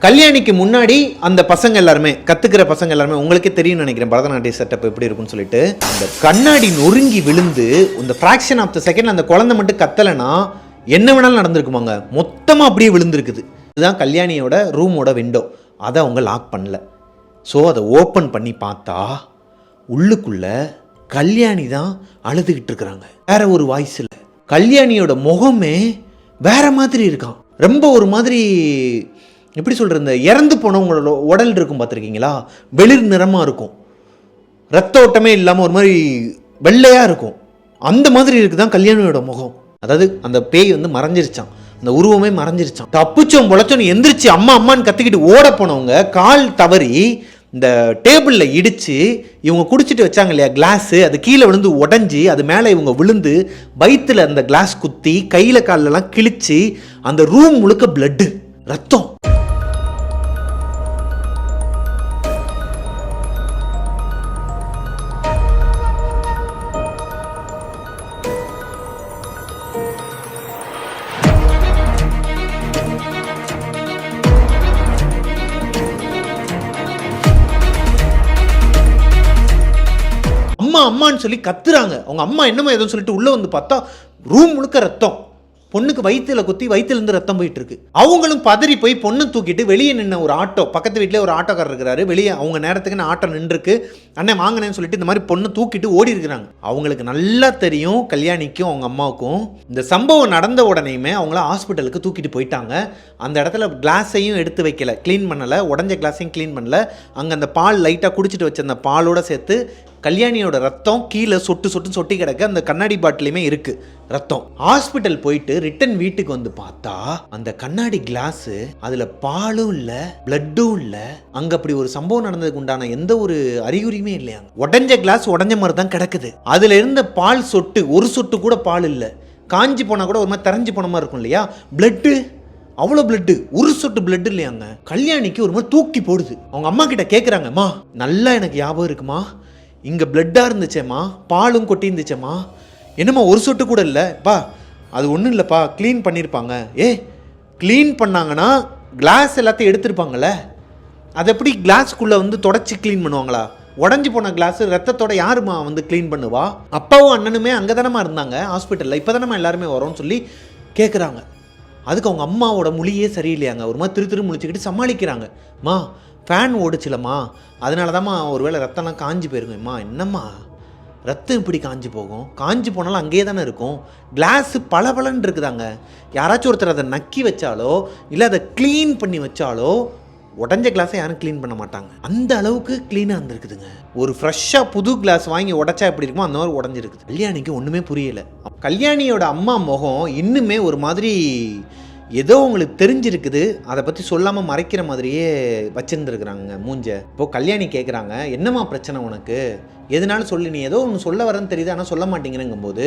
கல்யாணிக்கு முன்னாடி அந்த பசங்க எல்லாருமே கத்துக்கிற பசங்க எல்லாருமே உங்களுக்கே தெரியும் நினைக்கிறேன் பரதநாட்டிய செட்டப் எப்படி இருக்குன்னு சொல்லிட்டு அந்த கண்ணாடி நொறுங்கி விழுந்து இந்த ஃபிராக்ஷன் ஆஃப் த செகண்ட் அந்த குழந்தை மட்டும் கத்தலைன்னா என்ன வேணாலும் நடந்திருக்குமாங்க. மொத்தமாக அப்படியே விழுந்திருக்குது. இதுதான் கல்யாணியோட ரூமோட விண்டோ. அதை அவங்க லாக் பண்ணல. ஸோ அதை ஓப்பன் பண்ணி பார்த்தா உள்ளுக்குள்ள கல்யாணி தான் அழுதுகிட்டு இருக்கிறாங்க. வேற ஒரு வாய்ஸில் கல்யாணியோட முகமே வேற மாதிரி இருக்கான். ரொம்ப ஒரு மாதிரி எப்படி சொல்கிற, இந்த இறந்து போனவங்களோட உடல் இருக்கும் பார்த்துருக்கீங்களா, வெளிர் நிறமாக இருக்கும், ரத்த ஓட்டமே இல்லாமல் ஒரு மாதிரி வெள்ளையாக இருக்கும். அந்த மாதிரி இருக்குதான் கல்யாணியோட முகம். அதாவது அந்த பேய் வந்து மறைஞ்சிருச்சான், அந்த உருவமே மறைஞ்சிருச்சான். தப்பிச்சோம் பொழைச்சோன்னு எந்திரிச்சு அம்மா அம்மான்னு கத்திக்கிட்டு ஓட போனவங்க கால் தவறி இந்த டேபிளில் இடித்து இவங்க குடிச்சிட்டு வச்சாங்க இல்லையா கிளாஸு, அது கீழே விழுந்து உடஞ்சி அது மேலே இவங்க விழுந்து வயிற்றில் அந்த கிளாஸ் குத்தி கையில் காலெல்லாம் கிழிச்சு அந்த ரூம் முழுக்க பிளட்டு ரத்தம். அம்மான்னு சொல்லி கத்துறாங்க. அவங்க அம்மா என்னமா ஏதோ சொல்லிட்டு உள்ள வந்து பார்த்தா ரூம் முழுக்க ரத்தம். பொண்ணுக்கு வயிற்றுல குத்தி வயிற்றுலேருந்து ரத்தம் போயிட்டு இருக்கு. அவங்களும் பதறி போய் பொண்ணை தூக்கிட்டு வெளியே நின்ன ஒரு ஆட்டோ, பக்கத்து வீட்டிலே ஒரு ஆட்டோக்காரர் இருக்கிறாரு, வெளியே அவங்க நேரத்துக்கு ஆட்டோ நின்றுருக்கு, அண்ணன் வாங்கினேன்னு சொல்லிட்டு இந்த மாதிரி பொண்ணை தூக்கிட்டு ஓடி இருக்கிறாங்க. அவங்களுக்கு நல்லா தெரியும் கல்யாணிக்கும் அவங்க அம்மாவுக்கும் இந்த சம்பவம் நடந்த உடனேயுமே அவங்கள ஹாஸ்பிட்டலுக்கு தூக்கிட்டு போயிட்டாங்க. அந்த இடத்துல கிளாஸையும் எடுத்து வைக்கல, க்ளீன் பண்ணலை, உடஞ்ச கிளாஸையும் க்ளீன் பண்ணல. அங்கே அந்த பால் லைட்டாக குடிச்சிட்டு வச்ச அந்த பாலோட சேர்த்து கல்யாணியோட ரத்தம் கீழே சொட்டி கிடக்க அந்த கண்ணாடி பாட்டிலையுமே இருக்கு ரத்தம். ஹாஸ்பிட்டல் போயிட்டு ரிட்டன் வீட்டுக்கு வந்து பார்த்தா அந்த கண்ணாடி கிளாஸ் அதுல பாலும் இல்ல பிளட்டும் இல்ல. அங்க அப்படி ஒரு சம்பவம் நடந்ததுக்கு உண்டான எந்த ஒரு அறிகுறியுமே இல்லையா. உடஞ்ச கிளாஸ் உடஞ்ச மாதிரி தான் கிடக்குது. அதுல இருந்த பால் சொட்டு ஒரு சொட்டு கூட பால் இல்லை. காஞ்சி போனா கூட ஒரு மாதிரி தரைஞ்சு போன மாதிரி இருக்கும் இல்லையா. பிளட்டு அவ்வளோ பிளட்டு, ஒரு சொட்டு பிளட் இல்லையாங்க. கல்யாணிக்கு ஒரு மாதிரி தூக்கி போடுது. அவங்க அம்மா கிட்ட கேட்குறாங்கம்மா, நல்லா எனக்கு ஞாபகம் இருக்குமா, இங்கே பிளட்டாக இருந்துச்சேம்மா, பாலும் கொட்டி இருந்துச்சேம்மா, என்னம்மா ஒரு சொட்டு கூட இல்லைப்பா, அது ஒன்றும் இல்லைப்பா, க்ளீன் பண்ணியிருப்பாங்க. க்ளீன் பண்ணாங்கன்னா கிளாஸ் எல்லாத்தையும் எடுத்துருப்பாங்கள்ல, அது எப்படி கிளாஸ்க்குள்ளே வந்து தொடச்சி க்ளீன் பண்ணுவாங்களா? உடஞ்சி போன கிளாஸ் ரத்தத்தோட யாருமா வந்து க்ளீன் பண்ணுவா? அப்பாவும் அண்ணனுமே அங்கே தானம்மா இருந்தாங்க ஹாஸ்பிட்டலில், இப்போ தானம்மா எல்லாருமே வரோன்னு சொல்லி கேட்குறாங்க. அதுக்கு அவங்க அம்மாவோட மொழியே சரியில்லையாங்க. ஒரு மாதிரி திரு முழிச்சுக்கிட்டு சமாளிக்கிறாங்க. மா ஃபேன் ஓடிச்சிலம்மா, அதனால தான்மா ஒரு வேளை ரத்தம்லாம் காஞ்சி போயிருங்கம்மா. என்னம்மா ரத்தம் இப்படி காஞ்சி போகும்? காஞ்சி போனாலும் அங்கேயே தானே இருக்கும். கிளாஸு பளபளன்னு இருக்குதாங்க. யாராச்சும் ஒருத்தர் அதை நக்கி வச்சாலோ இல்லை அதை க்ளீன் பண்ணி வச்சாலோ உடஞ்ச கிளாஸை யாரும் க்ளீன் பண்ண மாட்டாங்க. அந்த அளவுக்கு க்ளீனாக இருந்திருக்குதுங்க. ஒரு ஃப்ரெஷ்ஷாக புது கிளாஸ் வாங்கி உடச்சா எப்படி இருக்குமோ அந்த மாதிரி உடஞ்சிருக்குது. கல்யாணிக்கு ஒன்றுமே புரியலை. கல்யாணியோட அம்மா முகம் இன்னுமே ஒரு மாதிரி ஏதோ உங்களுக்கு தெரிஞ்சிருக்குது, அதை பற்றி சொல்லாமல் மறைக்கிற மாதிரியே வச்சுருந்துருக்குறாங்க மூஞ்ச. இப்போது கல்யாணி கேட்குறாங்க, என்னம்மா பிரச்சனை உனக்கு, எதுனாலும் சொல்லி, நீ ஏதோ ஒன்று சொல்ல வரேன்னு தெரியுது ஆனால் சொல்ல மாட்டேங்கிறங்கும் போது,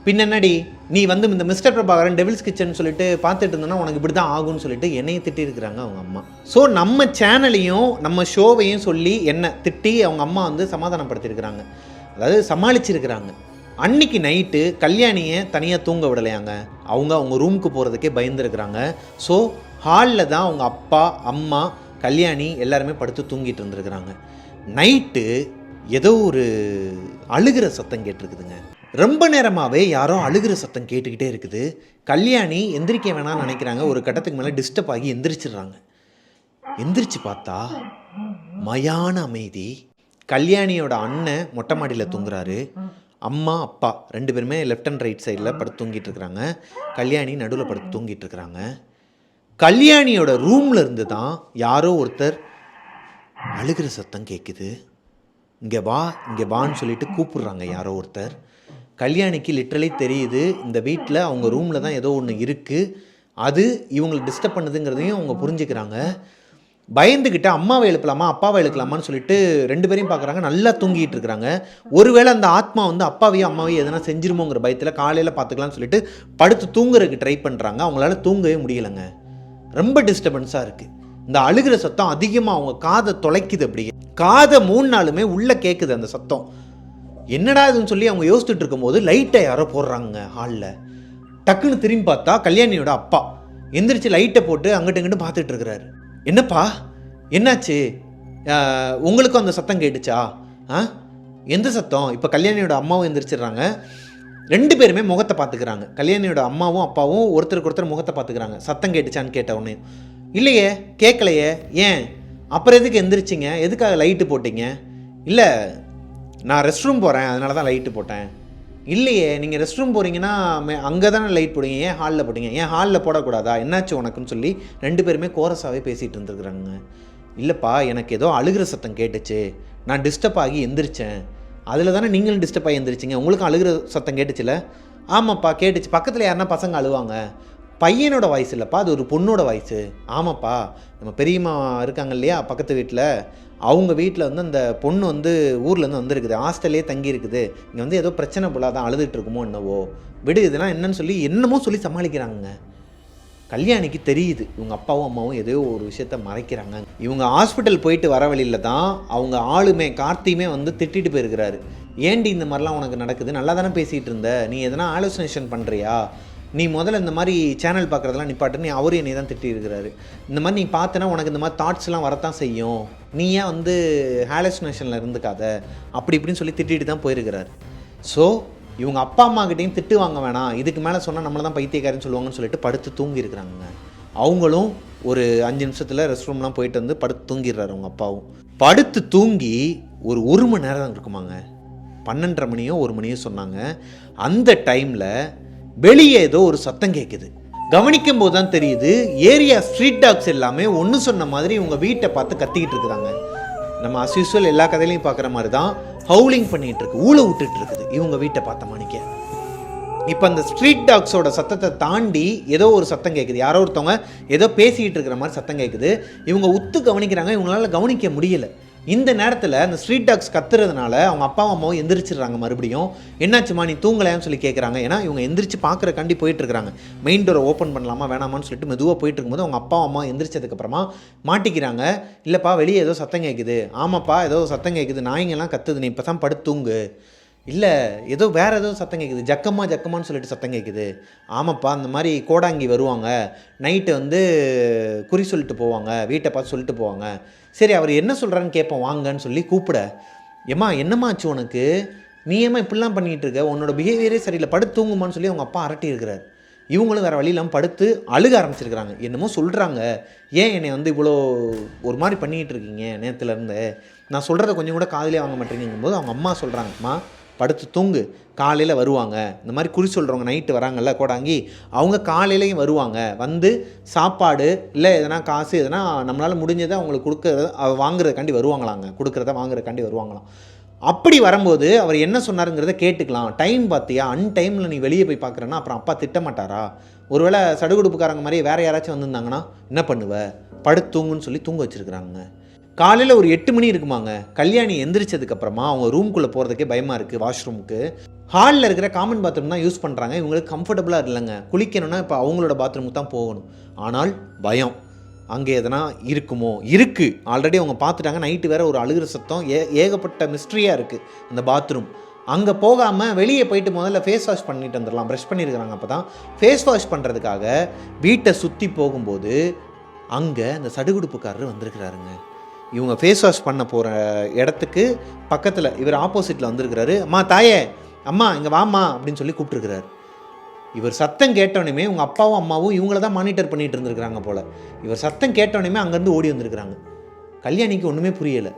பின்னடி நீ வந்து இந்த மிஸ்டர் பிரபாகரன் டெவில்ஸ் கிச்சன் சொல்லிட்டு பார்த்துட்டு இருந்தோன்னா உனக்கு இப்படி தான் ஆகும்னு சொல்லிட்டு என்னையை திட்டிருக்கிறாங்க அவங்க அம்மா. ஸோ நம்ம சேனலையும் நம்ம ஷோவையும் சொல்லி என்ன திட்டி அவங்க அம்மா வந்து சமாதானப்படுத்தியிருக்கிறாங்க, அதாவது சமாளிச்சிருக்கிறாங்க. அன்னைக்கு நைட்டு கல்யாணியை தனியாக தூங்க விடலையாங்க. அவங்க ரூமுக்கு போகிறதுக்கே பயந்துருக்கிறாங்க. ஸோ ஹாலில் தான் அவங்க அப்பா அம்மா கல்யாணி எல்லாருமே படுத்து தூங்கிட்டு இருந்துருக்குறாங்க. நைட்டு ஏதோ ஒரு அழுகிற சத்தம் கேட்டிருக்குதுங்க. ரொம்ப நேரமாகவே யாரோ அழுகிற சத்தம் கேட்டுக்கிட்டே இருக்குது. கல்யாணி எந்திரிக்க வேணாம்னு நினைக்கிறாங்க. ஒரு கட்டத்துக்கு மேலே டிஸ்டர்ப் ஆகி எந்திரிச்சிடுறாங்க. எந்திரிச்சு பார்த்தா மயான அமைதி. கல்யாணியோட அண்ணன் மொட்டை மாடியில் தூங்குறாரு. அம்மா அப்பா ரெண்டு பேருமே லெஃப்ட் அண்ட் ரைட் சைடில் படுத்து தூங்கிட்டு இருக்கிறாங்க. கல்யாணி நடுவில் படுத்து தூங்கிட்டு இருக்கிறாங்க. கல்யாணியோட ரூமில் இருந்து தான் யாரோ ஒருத்தர் அழுகிற சத்தம் கேட்குது. இங்கே வான்னு சொல்லிட்டு கூப்பிடுறாங்க யாரோ ஒருத்தர். கல்யாணிக்கு லிட்ரலி தெரியுது இந்த வீட்டில் அவங்க ரூமில் தான் ஏதோ ஒன்று இருக்குது, அது இவங்களுக்கு டிஸ்டர்ப் பண்ணுதுங்கிறதையும் அவங்க புரிஞ்சுக்கிறாங்க. பயந்துக்கிட்ட அம்மாவை எழுப்பலாமா அப்பாவை எழுக்கலாமான்னு சொல்லிட்டு ரெண்டு பேரையும் பார்க்குறாங்க. நல்லா தூங்கிட்டு இருக்கிறாங்க. ஒருவேளை அந்த ஆத்மா வந்து அப்பாவையும் அம்மாவையும் எதனா செஞ்சிருமோங்கிற பயத்தில் காலையில் பார்த்துக்கலாம்னு சொல்லிட்டு படுத்து தூங்குறதுக்கு ட்ரை பண்ணுறாங்க. அவங்களால தூங்கவே முடியலைங்க. ரொம்ப டிஸ்டர்பன்ஸாக இருக்குது. இந்த அழுகிற சத்தம் அதிகமாக அவங்க காதை தொலைக்குது. அப்படியே காதை 3 நாளுமே உள்ளே கேட்குது அந்த சத்தம். என்னடா இதுன்னு சொல்லி அவங்க யோசிச்சுட்டு இருக்கும்போது லைட்டை யாரோ போடுறாங்க ஹாலில். டக்குன்னு திரும்பி பார்த்தா கல்யாணியோட அப்பா எந்திரிச்சு லைட்டை போட்டு அங்கிட்டு இங்கிட்டு பார்த்துட்டு இருக்கிறாரு. என்னப்பா என்னாச்சு? உங்களுக்கும் அந்த சத்தம் கேட்டுச்சா? எந்த சத்தம்? இப்போ கல்யாணியோட அம்மாவும் எந்திரிச்சிடுறாங்க. 2 பேருமே முகத்தை பார்த்துக்கிறாங்க. கல்யாணியோட அம்மாவும் அப்பாவும் ஒருத்தருக்கு ஒருத்தர் முகத்தை பார்த்துக்கிறாங்க. சத்தம் கேட்டுச்சான்னு கேட்ட உடனே, இல்லையே கேட்கலையே. ஏன் அப்புறம் எதுக்கு எந்திரிச்சிங்க? எதுக்காக லைட்டு போட்டிங்க? இல்லை நான் ரெஸ்ட் ரூம் போகிறேன் அதனால தான் லைட்டு போட்டேன். இல்லையே நீங்கள் ரெஸ்ட் ரூம் போகிறீங்கன்னா அங்கே தானே லைட் போடுங்க, ஏன் ஹாலில் போட்டிங்க? ஏன் ஹாலில் போடக்கூடாதா? என்னாச்சு உனக்குன்னு சொல்லி 2 பேருமே கோரஸாகவே பேசிகிட்டு இருந்துருக்குறாங்க. இல்லைப்பா எனக்கு ஏதோ அழுகிற சத்தம் கேட்டுச்சு, நான் டிஸ்டர்ப் ஆகி எந்திரிச்சேன். அதில் தானே நீங்களும் டிஸ்டர்ப் ஆகி எந்திரிச்சிங்க, உங்களுக்கும் அழுகிற சத்தம் கேட்டுச்சுல? ஆமாப்பா கேட்டுச்சு. பக்கத்தில் யாருன்னா பசங்க அழுவாங்க. பையனோட வாய்ஸ் இல்லைப்பா, அது ஒரு பொண்ணோட வாய்ஸு. ஆமாப்பா நம்ம பெரியம்மா இருக்காங்க இல்லையா பக்கத்து வீட்டில், அவங்க வீட்டில் வந்து அந்த பொண்ணு வந்து ஊர்லேருந்து வந்திருக்குது, ஹாஸ்டல்லே தங்கி இருக்குது. இங்கே வந்து ஏதோ பிரச்சனை போல தான் அழுதுட்டு இருக்குமோ என்னவோ, விடு இதெல்லாம் என்னன்னு சொல்லி என்னமோ சொல்லி சமாளிக்கிறாங்க. கல்யாணிக்கு தெரியுது இவங்க அப்பாவும் அம்மாவும் ஏதோ ஒரு விஷயத்த மறைக்கிறாங்க. இவங்க ஹாஸ்பிட்டல் போயிட்டு வர வழியில் தான் அவங்க ஆளுமே கார்த்தியுமே வந்து திட்டிட்டு போயிருக்கிறாரு. ஏண்டி இந்த மாதிரிலாம் உனக்கு நடக்குது? நல்லா தானே பேசிகிட்டு இருந்த, நீ எதனா ஆலோசனேஷன் பண்ணுறியா? நீ முதல்ல இந்த மாதிரி சேனல் பார்க்குறதெல்லாம் நிப்பாட்டுன்னு அவரும் என்னை தான் திட்டி இருக்கிறாரு. இந்த மாதிரி நீ பார்த்தனா உனக்கு இந்த மாதிரி தாட்ஸ்லாம் வரத்தான் செய்யும், நீ ஏன் வந்து ஹாலோசினேஷனில் இருந்துக்காத அப்படி இப்படின்னு சொல்லி திட்டிட்டு தான் போயிருக்கிறாரு. ஸோ இவங்க அப்பா அம்மாக்கிட்டையும் திட்டு வாங்க வேணாம், இதுக்கு மேலே சொன்னால் நம்மளை தான் பைத்தியக்காரன்னு சொல்லுவாங்கன்னு சொல்லிட்டு படுத்து தூங்கியிருக்கிறாங்க. அவங்களும் ஒரு 5 நிமிஷத்தில் ரெஸ்ட் ரூம்லாம் போயிட்டு வந்து படுத்து தூங்கிடுறாரு அவங்க அப்பாவும். படுத்து தூங்கி ஒரு 1 மணி நேரம் இருக்குமாங்க, 12:30 மணியோ 1 மணியோ சொன்னாங்க. அந்த டைமில் வெளியே ஏதோ ஒரு சத்தம் கேட்குது. கவனிக்கும் போது தான் தெரியுது ஏரியா ஸ்ட்ரீட் டாக்ஸ் எல்லாமே ஒன்று சொன்ன மாதிரி இவங்க வீட்டை பார்த்து கத்திக்கிட்டு இருக்குதாங்க. நம்ம அஸ் யூஸ்வல் எல்லா கதையிலையும் பார்க்குற மாதிரி தான் ஹவுலிங் பண்ணிகிட்டு இருக்கு, ஊழ விட்டுட்டு இருக்குது இவங்க வீட்டை பார்த்த மணிக்க. இப்போ அந்த ஸ்ட்ரீட் டாக்ஸோட சத்தத்தை தாண்டி ஏதோ ஒரு சத்தம் கேட்குது, யாரோ ஒருத்தவங்க ஏதோ பேசிக்கிட்டு இருக்கிற மாதிரி சத்தம் கேட்குது. இவங்க உத்து கவனிக்கிறாங்க, இவங்களால கவனிக்க முடியலை. இந்த நேரத்தில் அந்த ஸ்ட்ரீட் டாக்ஸ் கத்துறதுனால அவங்க அப்பாவும் அம்மாவும் எந்திரிச்சிடுறாங்க. மறுபடியும் என்னாச்சுமா நீ தூங்கலையான்னு சொல்லி கேட்குறாங்க. ஏன்னா இவங்க எந்திரிச்சு பார்க்குறக்காண்டி போயிட்டுருக்காங்க. மெயின் டோரை ஓப்பன் பண்ணலாமா வேணாமான்னு சொல்லிட்டு மெதுவாக போயிட்டு இருக்கும்போது அவங்க அப்பா அம்மா எந்திரிச்சதுக்கப்புறமா மாட்டிக்கிறாங்க. இல்லைப்பா வெளியே ஏதோ சத்தம் கேட்குது. ஆமாப்பா ஏதோ சத்தம் கேட்குது, நாய்ங்கெல்லாம் கத்துது, நீ இப்போ தான் படுத்து தூங்கு. இல்லை ஏதோ வேறு ஏதோ சத்தம் கேட்குது, ஜக்கம்மான்னு சொல்லிட்டு சத்தம் கேட்குது. ஆமாப்பா அந்த மாதிரி கோடாங்கி வருவாங்க, நைட்டு வந்து குறி சொல்லிட்டு போவாங்க, வீட்டை பார்த்து சொல்லிட்டு போவாங்க. சரி அவர் என்ன சொல்கிறான்னு கேட்போம் வாங்கன்னு சொல்லி கூப்பிட. ஏம்மா என்னம்மாச்சு உனக்கு, நீ ஏம்மா இப்படிலாம் பண்ணிகிட்டு இருக்க, உன்னோட பிஹேவியரே சரியில்லை, படுத்து தூங்குமான்னு சொல்லி அவங்க அப்பா அரட்டி இருக்கிறார். இவங்களும் வேறு வழி இல்லாமல் படுத்து அழுக ஆரம்பிச்சிருக்கிறாங்க. என்னமோ சொல்கிறாங்க, ஏன் என்னை வந்து இவ்வளோ ஒரு மாதிரி பண்ணிகிட்டு இருக்கீங்க நேற்றுலேருந்து, நான் சொல்கிறத கொஞ்சம் கூட காதிலே வாங்க மாட்டேங்கும்போது அவங்க அம்மா சொல்கிறாங்கம்மா படுத்து தூங்கு, காலையில் வருவாங்க. இந்த மாதிரி குறி சொல்கிறவங்க நைட்டு வராங்கல்ல கோடாங்கி, அவங்க காலையிலையும் வருவாங்க, வந்து சாப்பாடு இல்லை எதனா காசு எதனா நம்மளால் முடிஞ்சதை அவங்களுக்கு கொடுக்குறத வாங்குறதுக்காண்டி வருவாங்களாங்க, கொடுக்குறத வாங்குறதுக்காண்டி வருவாங்களாம். அப்படி வரும்போது அவர் என்ன சொன்னாருங்கிறத கேட்டுக்கலாம். டைம் பார்த்தியா, அன்டைமில் நீ வெளியே போய் பார்க்குறேன்னா அப்புறம் அப்பா திட்டமாட்டாரா? ஒருவேளை சடுகுடுப்புக்காரங்க மாதிரி வேறு யாராச்சும் வந்திருந்தாங்கன்னா என்ன பண்ணுவ, படுத்து தூங்குன்னு சொல்லி தூங்க வச்சுருக்குறாங்க. காலையில் ஒரு 8 மணி இருக்குமாங்க. கல்யாணி எந்திரிச்சதுக்கப்புறமா அவங்க ரூம்குள்ளே போகிறதுக்கே பயமாக இருக்குது. வாஷ்ரூமுக்கு ஹாலில் இருக்கிற காமன் பாத்ரூம் தான் யூஸ் பண்ணுறாங்க. இவங்களுக்கு கம்ஃபர்டபுளாக இல்லைங்க. குளிக்கணும்னா இப்போ அவங்களோட பாத்ரூமுக்கு தான் போகணும். ஆனால் பயம், அங்கே எதனா இருக்குமோ, இருக்குது ஆல்ரெடி அவங்க பார்த்துட்டாங்க. நைட்டு வேறு ஒரு அழுகிற சத்தம், ஏகப்பட்ட மிஸ்ட்ரியாக இருக்குது அந்த பாத்ரூம். அங்கே போகாமல் வெளியே போயிட்டு முதல்ல ஃபேஸ் வாஷ் பண்ணிட்டு வந்துடலாம், ப்ரஷ் பண்ணியிருக்கிறாங்க. அப்போ தான் ஃபேஸ் வாஷ் பண்ணுறதுக்காக வீட்டை சுற்றி போகும்போது அங்கே அந்த சடுகுடுப்புக்காரர் வந்திருக்கிறாருங்க. இவங்க ஃபேஸ் வாஷ் பண்ண போகிற இடத்துக்கு பக்கத்தில் இவர் ஆப்போசிட்டில் வந்திருக்கிறாரு. அம்மா தாயே, அம்மா இங்கே வாம்மா அப்படின்னு சொல்லி கூப்பிட்டுருக்கிறார். இவர் சத்தம் கேட்டோன்னே உங்கள் அப்பாவும் அம்மாவும் இவங்கள தான் மானிட்டர் பண்ணிகிட்டு இருந்திருக்கிறாங்க போல். இவர் சத்தம் கேட்டோன்னே அங்கேருந்து ஓடி வந்திருக்கிறாங்க. கல்யாணிக்கு ஒன்றுமே புரியலை.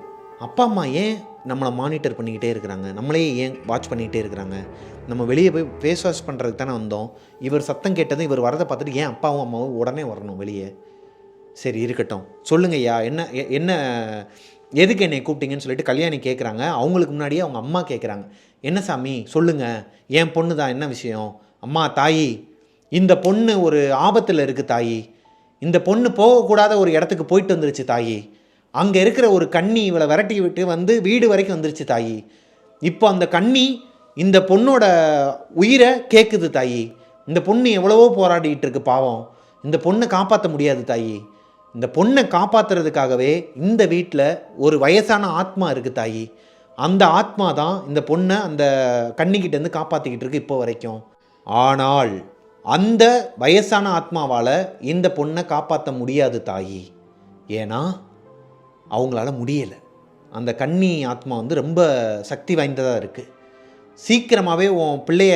அப்பா அம்மா ஏன் நம்மளை மானிட்டர் பண்ணிக்கிட்டே இருக்கிறாங்க, நம்மளே ஏன் வாட்ச் பண்ணிக்கிட்டே இருக்கிறாங்க, நம்ம வெளியே போய் ஃபேஸ் வாஷ் பண்ணுறதுக்கு தானே வந்தோம். இவர் சத்தம் கேட்டதும் இவர் வரதை பார்த்துட்டு ஏன் அப்பாவும் அம்மாவும் உடனே வரணும் வெளியே? சரி இருக்கட்டும், சொல்லுங்க ஐயா, என்ன எதுக்கு என்னை கூப்பிட்டீங்கன்னு சொல்லிட்டு கல்யாணி கேட்குறாங்க. அவங்களுக்கு முன்னாடியே அவங்க அம்மா கேட்குறாங்க, என்ன சாமி சொல்லுங்கள், என் பொண்ணு தான், என்ன விஷயம்? அம்மா தாயி, இந்த பொண்ணு ஒரு ஆபத்தில் இருக்குது தாயி, இந்த பொண்ணு போகக்கூடாத ஒரு இடத்துக்கு போயிட்டு வந்துருச்சு தாயி, அங்கே இருக்கிற ஒரு கன்னி இவளை விரட்டி விட்டு வந்து வீடு வரைக்கும் வந்துருச்சு தாயி, இப்போ அந்த கன்னி இந்த பொண்ணோட உயிரை கேட்குது தாயி, இந்த பொண்ணு எவ்வளவோ போராடிட்டு இருக்கு பாவம், இந்த பொண்ணை காப்பாற்ற முடியாது தாயி, இந்த பொண்ணை காப்பாற்றுறதுக்காகவே இந்த வீட்டில் ஒரு வயசான ஆத்மா இருக்குது தாயி, அந்த ஆத்மா தான் இந்த பொண்ணை அந்த கன்னிக்கிட்டேருந்து காப்பாற்றிக்கிட்டு இருக்கு இப்போ வரைக்கும். ஆனால் அந்த வயசான ஆத்மாவால் இந்த பொண்ணை காப்பாற்ற முடியாது தாயி, ஏன்னா அவங்களால முடியலை. அந்த கன்னி ஆத்மா வந்து ரொம்ப சக்தி வாய்ந்ததாக இருக்குது. சீக்கிரமாகவே உன் பிள்ளைய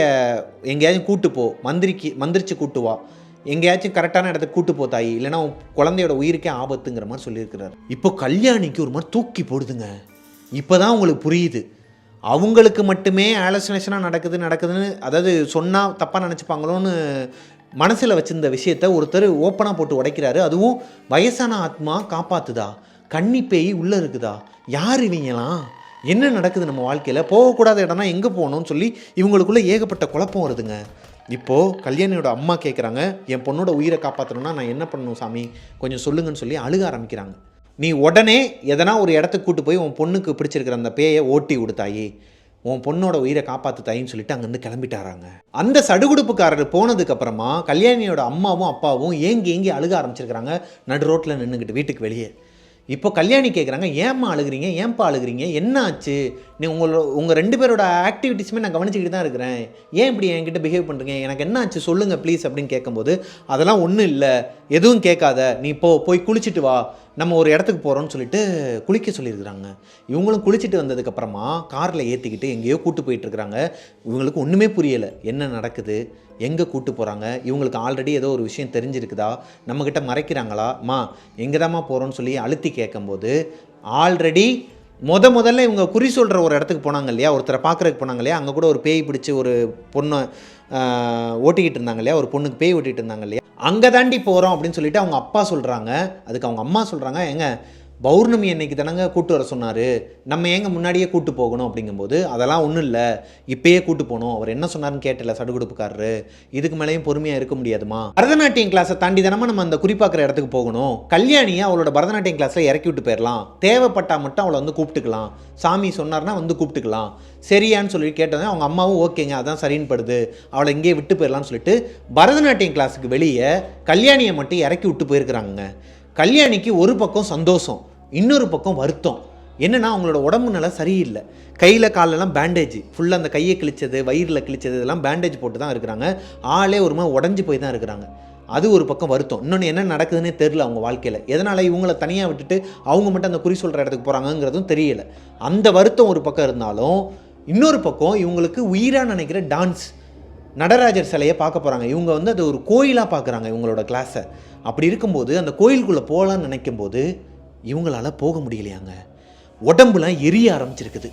எங்கேயாச்சும் கூட்டு போ, மந்திரிச்சு கூட்டு வா, எங்கேயாச்சும் கரெக்டான இடத்துக்கு கூட்டு போ தாயி, இல்லைனா உன் குழந்தையோட உயிருக்கே ஆபத்துங்கிற மாதிரி சொல்லியிருக்கிறாரு. இப்போ கல்யாணிக்கு ஒரு மாதிரி தூக்கி போடுதுங்க. இப்போ தான் உங்களுக்கு புரியுது, அவங்களுக்கு மட்டுமே ஆலோசனேஷனாக நடக்குதுன்னு, அதாவது சொன்னால் தப்பாக நினச்சிப்பாங்களோன்னு மனசில் வச்சுருந்த விஷயத்த ஒருத்தர் ஓப்பனாக போட்டு உடைக்கிறாரு. அதுவும் வயசான ஆத்மா காப்பாற்றுதா, கன்னி பேய் உள்ளே இருக்குதா, யார் இவங்கலாம், என்ன நடக்குது நம்ம வாழ்க்கையில், போகக்கூடாத இடம்னா எங்கே போகணும்னு சொல்லி இவங்களுக்குள்ளே ஏகப்பட்ட குழப்பம் வருதுங்க. இப்போது கல்யாணியோட அம்மா கேட்குறாங்க, என் பொண்ணோட உயிரை காப்பாற்றணும்னா நான் என்ன பண்ணணும் சாமி, கொஞ்சம் சொல்லுங்கன்னு சொல்லி அழுக ஆரம்பிக்கிறாங்க. நீ உடனே எதனா ஒரு இடத்துக்கு கூட்டு போய் உன் பொண்ணுக்கு பிடிச்சிருக்கிற அந்த பேயை ஓட்டி விடுத்தாயி, உன் பொண்ணோட உயிரை காப்பாற்று தாயின்னு சொல்லிட்டு அங்கேருந்து கிளம்பிட்டாராங்க. அந்த சடுகுடுப்புக்காரர் போனதுக்கப்புறமா கல்யாணியோட அம்மாவும் அப்பாவும் ஏங்கி அழுக ஆரம்பிச்சிருக்கிறாங்க நடு ரோட்டில் நின்றுக்கிட்டு வீட்டுக்கு வெளியே. இப்போ கல்யாணி கேட்குறாங்க, ஏம்மா அழுகிறீங்க, ஏன்ப்பா அழுகிறீங்க, என்ன ஆச்சு, நீ உங்கள் 2 பேரோட ஆக்டிவிட்டீஸுமே நான் கவனிச்சிக்கிட்டு தான் இருக்கிறேன், ஏன் இப்படி என்கிட்ட பிஹேவ் பண்ணுறீங்க, எனக்கு என்ன ஆச்சு சொல்லுங்கள் ப்ளீஸ் அப்படின்னு கேட்கும்போது, அதெல்லாம் ஒன்றும் இல்லை, எதுவும் கேட்காத, நீ போய் குளிச்சுட்டு வா, நம்ம ஒரு இடத்துக்கு போகிறோன்னு சொல்லிட்டு குளிக்க சொல்லியிருக்கிறாங்க. இவங்களும் குளிச்சுட்டு வந்ததுக்கப்புறமா காரில் ஏற்றிக்கிட்டு எங்கேயோ கூட்டு போயிட்டுருக்குறாங்க. இவங்களுக்கு ஒன்றுமே புரியலை, என்ன நடக்குது, எங்கே கூட்டு போகிறாங்க, இவங்களுக்கு ஆல்ரெடி ஏதோ ஒரு விஷயம் தெரிஞ்சிருக்குதா, நம்மக்கிட்ட மறைக்கிறாங்களா, எங்கே தாம்மா போகிறோன்னு சொல்லி அழுத்தி கேட்கும்போது, ஆல்ரெடி முதல்ல இவங்க குறி சொல்கிற ஒரு இடத்துக்கு போனாங்க இல்லையா, ஒருத்தரை பார்க்குறதுக்கு போனாங்க இல்லையா, அங்கே கூட ஒரு பேய் பிடிச்சி ஒரு பொண்ணை ஓட்டிக்கிட்டு இருந்தாங்க இல்லையா, ஒரு பொண்ணுக்கு பேய் ஓட்டிகிட்டு இருந்தாங்க இல்லையா, அங்கே தாண்டி போகிறோம் அப்படின்னு சொல்லிட்டு அவங்க அப்பா சொல்கிறாங்க. அதுக்கு அவங்க அம்மா சொல்கிறாங்க, ஏங்க பௌர்ணமி அன்னைக்கு தானங்க கூட்டு வர சொன்னார், நம்ம ஏங்க முன்னாடியே கூட்டு போகணும் அப்படிங்கும்போது, அதெல்லாம் ஒன்றும் இல்லை, இப்பயே கூட்டு போகணும், அவர் என்ன சொன்னார்னு கேட்டல சடுகுடுப்புக்காரரு, இதுக்கு மேலேயும் பொறுமையாக இருக்க முடியாதுமா, பரதநாட்டியம் கிளாஸை தாண்டி தானமா நம்ம அந்த குறிப்பாக்குற இடத்துக்கு போகணும், கல்யாணியை அவளோட பரதநாட்டியம் கிளாஸில் இறக்கி விட்டு போயிடலாம், தேவைப்பட்டால் மட்டும் அவளை வந்து கூப்பிட்டுக்கலாம், சாமி சொன்னார்னா வந்து கூப்பிட்டுக்கலாம், சரியான்னு சொல்லி கேட்டது அவங்க அம்மாவும் ஓகேங்க அதான் சரின்னு படுது, அவளை இங்கேயே விட்டு போயிடலான்னு சொல்லிட்டு பரதநாட்டியம் கிளாஸுக்கு வெளியே கல்யாணியை மட்டும் இறக்கி விட்டு போயிருக்கிறாங்க. கல்யாணிக்கு ஒரு பக்கம் சந்தோஷம், இன்னொரு பக்கம் வருத்தம். என்னென்னா அவங்களோட உடம்பு நல்லா சரியில்லை, கையில் காலெல்லாம் பேண்டேஜ், ஃபுல்லாக அந்த கையை கிழிச்சது வயிறில் கிழிச்சது இதெல்லாம் பேண்டேஜ் போட்டு தான் இருக்கிறாங்க. ஆளே ஒரு மாதிரி உடஞ்சி போய் தான் இருக்கிறாங்க. அது ஒரு பக்கம் வருத்தம். இன்னொன்று என்ன நடக்குதுன்னே தெரில அவங்க வாழ்க்கையில், எதனால் இவங்களை தனியாக விட்டுட்டு அவங்க மட்டும் அந்த குறி சொல்கிற இடத்துக்கு போகிறாங்கங்கிறதும் தெரியலை. அந்த வருத்தம் ஒரு பக்கம் இருந்தாலும், இன்னொரு பக்கம் இவங்களுக்கு உயிராக நினைக்கிற டான்ஸ் நடராஜர் சிலையை பார்க்க போகிறாங்க. இவங்க வந்து அது ஒரு கோயிலாக பார்க்குறாங்க இவங்களோட கிளாஸை. அப்படி இருக்கும்போது அந்த கோயிலுக்குள்ளே போகலான்னு நினைக்கும்போது இவங்களால போக முடியலையாங்க. உடம்புலாம் எரிய ஆரம்பிச்சிருக்குது.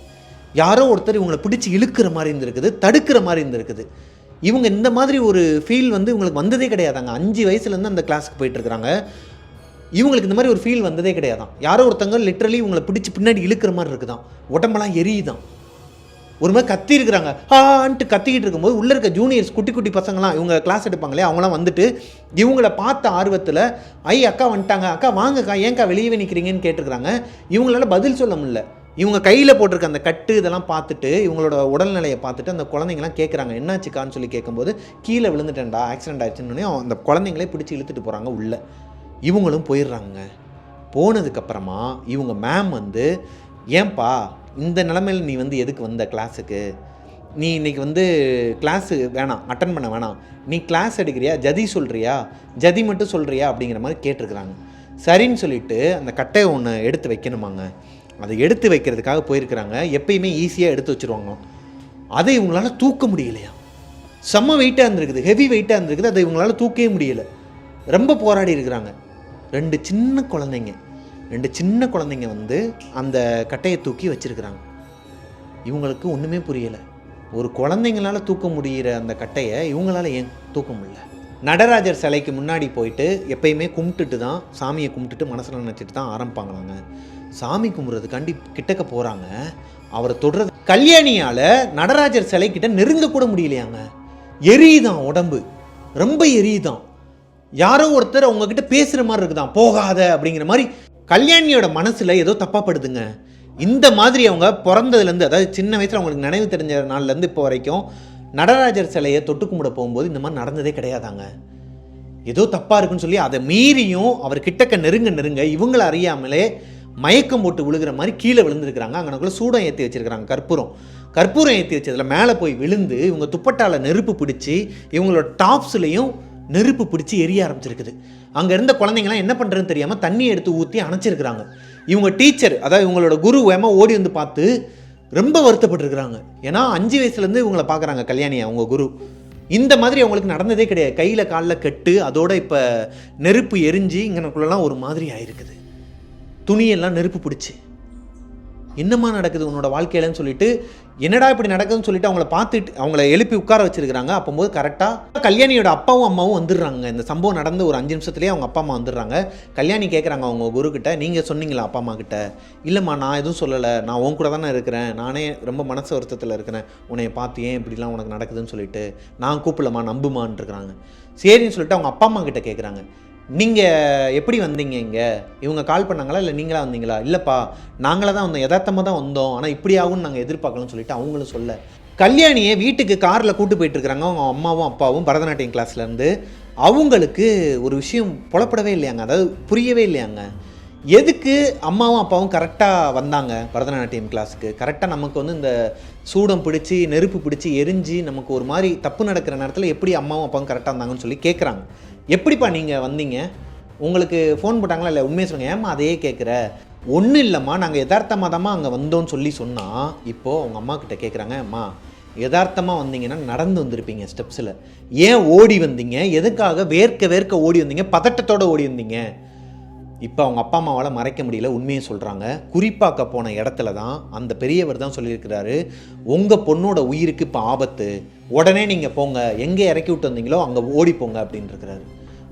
யாரோ ஒருத்தர் இவங்களை பிடிச்சி இழுக்கிற மாதிரி இருந்திருக்குது, தடுக்கிற மாதிரி இருந்திருக்குது. இவங்க இந்த மாதிரி ஒரு ஃபீல் வந்து இவங்களுக்கு வந்ததே கிடையாதாங்க. 5 வயசுலேருந்து அந்த கிளாஸுக்கு போயிட்டுருக்குறாங்க. இவங்களுக்கு இந்த மாதிரி ஒரு ஃபீல் வந்ததே கிடையாதான். யாரோ ஒருத்தங்க லிட்ரலி இவங்களை பிடிச்சி பின்னாடி இழுக்கிற மாதிரி இருக்குதான், உடம்பெல்லாம் எரியுதான். ஒரு மாதிரி கத்தி இருக்கிறாங்க, ஆன்ட்டு கத்திக்கிட்டு இருக்கும்போது உள்ளே இருக்க ஜூனியர்ஸ் குட்டி குட்டி பசங்களாம் இவங்க கிளாஸ் எடுப்பாங்களே அவங்களாம் வந்துட்டு இவங்கள பார்த்த ஆர்வத்தில் அக்கா வந்துட்டாங்க, அக்கா வாங்கக்கா, ஏன்க்கா வெளியே நிற்கிறீங்கன்னு கேட்டுருக்குறாங்க. இவங்களால பதில் சொல்ல முடியல. இவங்க கையில் போட்டிருக்க அந்த கட்டு இதெல்லாம் பார்த்துட்டு இவங்களோட உடல்நிலையை பார்த்துட்டு அந்த குழந்தைங்களாம் கேட்குறாங்க, என்னாச்சுக்கான்னு சொல்லி கேட்கும்போது, கீழே விழுந்துட்டேன்டா, ஆக்சிடென்ட் ஆயிடுச்சுன்னு அந்த குழந்தைங்களே பிடிச்சி இழுத்துட்டு போகிறாங்க உள்ளே. இவங்களும் போயிடுறாங்க. போனதுக்கப்புறமா இவங்க மேம் வந்து, ஏன்பா இந்த நிலமையில் நீ வந்து எதுக்கு வந்த கிளாஸுக்கு, நீ இன்றைக்கி வந்து கிளாஸு வேணாம், அட்டன் பண்ண வேணாம், நீ கிளாஸ் எடுக்கிறியா, ஜதி சொல்கிறியா, ஜதி மட்டும் சொல்கிறியா அப்படிங்கிற மாதிரி கேட்டிருக்கிறாங்க. சரின்னு சொல்லிவிட்டு அந்த கட்டையை ஒன்று எடுத்து வைக்கணுமாங்க. அதை எடுத்து வைக்கிறதுக்காக போயிருக்கிறாங்க. எப்பயுமே ஈஸியாக எடுத்து வச்சுருவாங்க. அதை இவங்களால தூக்க முடியலையா, செம்ம வெயிட்டாக இருந்திருக்குது, ஹெவி வெயிட்டாக இருந்திருக்குது. அதை இவங்களால தூக்கவே முடியலை. ரொம்ப போராடி இருக்கிறாங்க. 2 சின்ன குழந்தைங்க வந்து அந்த கட்டையை தூக்கி வச்சுருக்கிறாங்க. இவங்களுக்கு ஒன்றுமே புரியலை. ஒரு குழந்தைங்களால தூக்க முடிகிற அந்த கட்டையை இவங்களால ஏன் தூக்க முடியல. நடராஜர் சிலைக்கு முன்னாடி போயிட்டு எப்பயுமே கும்பிட்டுட்டு தான், சாமியை கும்பிட்டுட்டு மனசில் நினச்சிட்டு தான் ஆரம்பிப்பாங்களாங்க. சாமி கும்பிட்றதுக்காண்டி கிட்டக்க போகிறாங்க. அவரை தொடுறது கல்யாணியால் நடராஜர் சிலைக்கிட்ட நெருங்க கூட முடியலையாங்க. எரியுதான், உடம்பு ரொம்ப எரியுதான். யாரோ ஒருத்தர் அவங்கக்கிட்ட பேசுகிற மாதிரி இருக்குதான், போகாத அப்படிங்கிற மாதிரி. கல்யாணியோட மனசில் ஏதோ தப்பாக படுதுங்க. இந்த மாதிரி அவங்க பிறந்ததுலேருந்து, அதாவது சின்ன வயசில் அவங்களுக்கு நினைவு தெரிஞ்ச நாள்லேருந்து இப்போ வரைக்கும் நடராஜர் சிலையை தொட்டு கும்பிட போகும்போது இந்த மாதிரி நடந்ததே கிடையாதாங்க. ஏதோ தப்பாக இருக்குன்னு சொல்லி அதை மீறியும் அவர் கிட்டக்க நெருங்க இவங்களை அறியாமலே மயக்கம் போட்டு விழுகிற மாதிரி கீழே விழுந்துருக்கிறாங்க. அங்கனக்குள்ளே சூடம் ஏற்றி வச்சுருக்கிறாங்க, கற்பூரம் ஏற்றி வச்சதில் மேலே போய் விழுந்து இவங்க துப்பட்டால் நெருப்பு பிடிச்சி இவங்களோட டாப்ஸ்லையும் நெருப்பு பிடிச்சி எரிய ஆரம்பிச்சிருக்குது. அங்கே இருந்த குழந்தைங்களாம் என்ன பண்ணுறதுன்னு தெரியாமல் தண்ணி எடுத்து ஊற்றி அணைச்சிருக்கிறாங்க. இவங்க டீச்சர், அதாவது இவங்களோட குரு வேமா ஓடி வந்து பார்த்து ரொம்ப வருத்தப்பட்டிருக்கிறாங்க. ஏன்னா 5 வயசுலேருந்து இவங்களை பார்க்குறாங்க கல்யாணியை, அவங்க குரு. இந்த மாதிரி அவங்களுக்கு நடந்ததே கிடையாது. கையில் காலில் கட்டு, அதோட இப்போ நெருப்பு எரிஞ்சு இங்கனக்குள்ளெல்லாம் ஒரு மாதிரி ஆயிருக்குது. துணியெல்லாம் நெருப்பு பிடிச்சி என்னம்மா நடக்குது உன்னோட வாழ்க்கையிலன்னு சொல்லிட்டு, என்னடா இப்படி நடக்குதுன்னு சொல்லிட்டு அவங்கள பார்த்துட்டு அவங்கள எழுப்பி உட்கார வச்சிருக்கிறாங்க. அப்போது கரெக்டாக கல்யாணியோட அப்பாவும் அம்மாவும் வந்துடுறாங்க. இந்த சம்பவம் நடந்து ஒரு 5 நிமிஷத்துலேயே அவங்க அப்பா அம்மா வந்துடுறாங்க. கல்யாணி கேட்குறாங்க அவங்க குருக்கிட்ட, நீங்கள் சொன்னீங்களா அப்பா அம்மா கிட்ட? இல்லைம்மா நான் எதுவும் சொல்லலை, நான் உன் கூட தானே இருக்கிறேன், நானே ரொம்ப மனசு வருத்தத்தில் இருக்கிறேன், உன்னைய பார்த்து ஏன் இப்படிலாம் உனக்கு நடக்குதுன்னு சொல்லிட்டு நான் கூப்பிடலம்மா, நம்புமான்னு இருக்கிறாங்க. சரின்னு சொல்லிட்டு அவங்க அப்பா அம்மா கிட்ட கேட்குறாங்க, நீங்கள் எப்படி வந்தீங்க இங்கே? இவங்க கால் பண்ணாங்களா இல்லை நீங்களா வந்தீங்களா? இல்லைப்பா நாங்களாக தான் வந்தோம், யதார்த்தமாக தான் வந்தோம், ஆனால் இப்படி ஆகும்னு நாங்கள் எதிர்பார்க்கலன்னு சொல்லிட்டு அவங்களும் சொல்ல, கல்யாணியை வீட்டுக்கு காரில் கூட்டு போயிட்டுருக்குறாங்க அவங்க அம்மாவும் அப்பாவும் பரதநாட்டியம் கிளாஸ்லேருந்து. அவங்களுக்கு ஒரு விஷயம் புலப்படவே இல்லையாங்க, அதாவது புரியவே இல்லையாங்க. எதுக்கு அம்மாவும் அப்பாவும் கரெக்டாக வந்தாங்க பரதநாட்டியம் கிளாஸுக்கு? கரெக்டாக நமக்கு வந்து இந்த சூடம் பிடிச்சி நெருப்பு பிடிச்சி எரிஞ்சு நமக்கு ஒரு மாதிரி தப்பு நடக்கிற நேரத்தில் எப்படி அம்மாவும் அப்பாவும் கரெக்டாக இருந்தாங்கன்னு சொல்லி கேட்குறாங்க. எப்படிப்பா நீங்கள் வந்தீங்க? உங்களுக்கு ஃபோன் போட்டாங்களா? இல்லை உண்மையை சொல்லுங்கள். ஏம்மா அதையே கேட்குற? ஒன்றும் இல்லைம்மா, நாங்கள் யதார்த்தமாக தாம்மா அங்கே வந்தோன்னு சொன்னால், இப்போது அவங்க அம்மா கிட்ட கேட்குறாங்க, அம்மா யதார்த்தமாக வந்தீங்கன்னா நடந்து வந்திருப்பீங்க ஸ்டெப்ஸில், ஏன் ஓடி வந்தீங்க? எதுக்காக வேர்க்க வேர்க்க ஓடி வந்தீங்க? பதட்டத்தோடு ஓடி வந்தீங்க? இப்போ அவங்க அப்பா அம்மாவால் மறைக்க முடியல, உண்மையை சொல்கிறாங்க. குறிப்பாக்க போன இடத்துல தான் அந்த பெரியவர் தான் சொல்லியிருக்கிறாரு, உங்கள் பொண்ணோட உயிருக்கு இப்போ ஆபத்து, உடனே நீங்கள் போங்க, எங்கே இறக்கி விட்டு வந்தீங்களோ அங்கே ஓடி போங்க அப்படின்னு இருக்கிறாரு.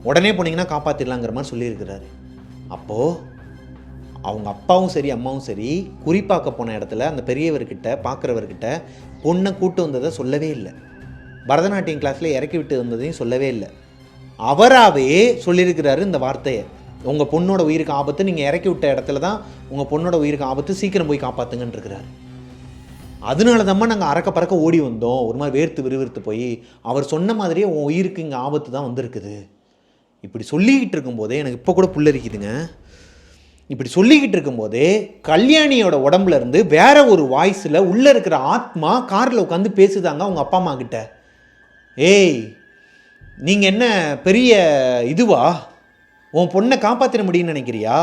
உடனே போனீங்கன்னா காப்பாற்றிடலாங்கிற மாதிரி சொல்லியிருக்கிறாரு. அப்போது அவங்க அப்பாவும் சரி அம்மாவும் சரி குறிப்பாக்க போன இடத்துல அந்த பெரியவர்கிட்ட பார்க்குறவர்கிட்ட பொண்ணை கூட்டு வந்ததை சொல்லவே இல்லை, பரதநாட்டியம் கிளாஸில் இறக்கி விட்டு வந்ததையும் சொல்லவே இல்லை. அவராகவே சொல்லியிருக்கிறாரு இந்த வார்த்தையை, உங்கள் பொண்ணோட உயிருக்கு ஆபத்து, நீங்கள் இறக்கி விட்ட இடத்துல தான் உங்கள் பொண்ணோட உயிருக்கு ஆபத்து, சீக்கிரம் போய் காப்பாற்றுங்கன்னு இருக்கிறாரு. அதனால தான்மா நாங்கள் அறக்க பறக்க ஓடி வந்தோம், ஒரு மாதிரி வேர்த்து விறுவிறுத்து போய், அவர் சொன்ன மாதிரியே உன் உயிருக்கு இங்கே ஆபத்து தான் வந்திருக்குது. இப்படி சொல்லிக்கிட்டு இருக்கும்போதே எனக்கு இப்போ கூட புல்லரிக்குதுங்க. இப்படி சொல்லிக்கிட்டு இருக்கும்போதே கல்யாணியோட உடம்புல இருந்து வேற ஒரு வாய்ஸில் உள்ளே இருக்கிற ஆத்மா காரில் உட்காந்து பேசுதாங்க அவங்க அப்பா அம்மா கிட்ட. ஏய் நீங்கள் என்ன பெரிய இதுவா, உன் பொண்ணை காப்பாற்ற முடியும்னு நினைக்கிறியா?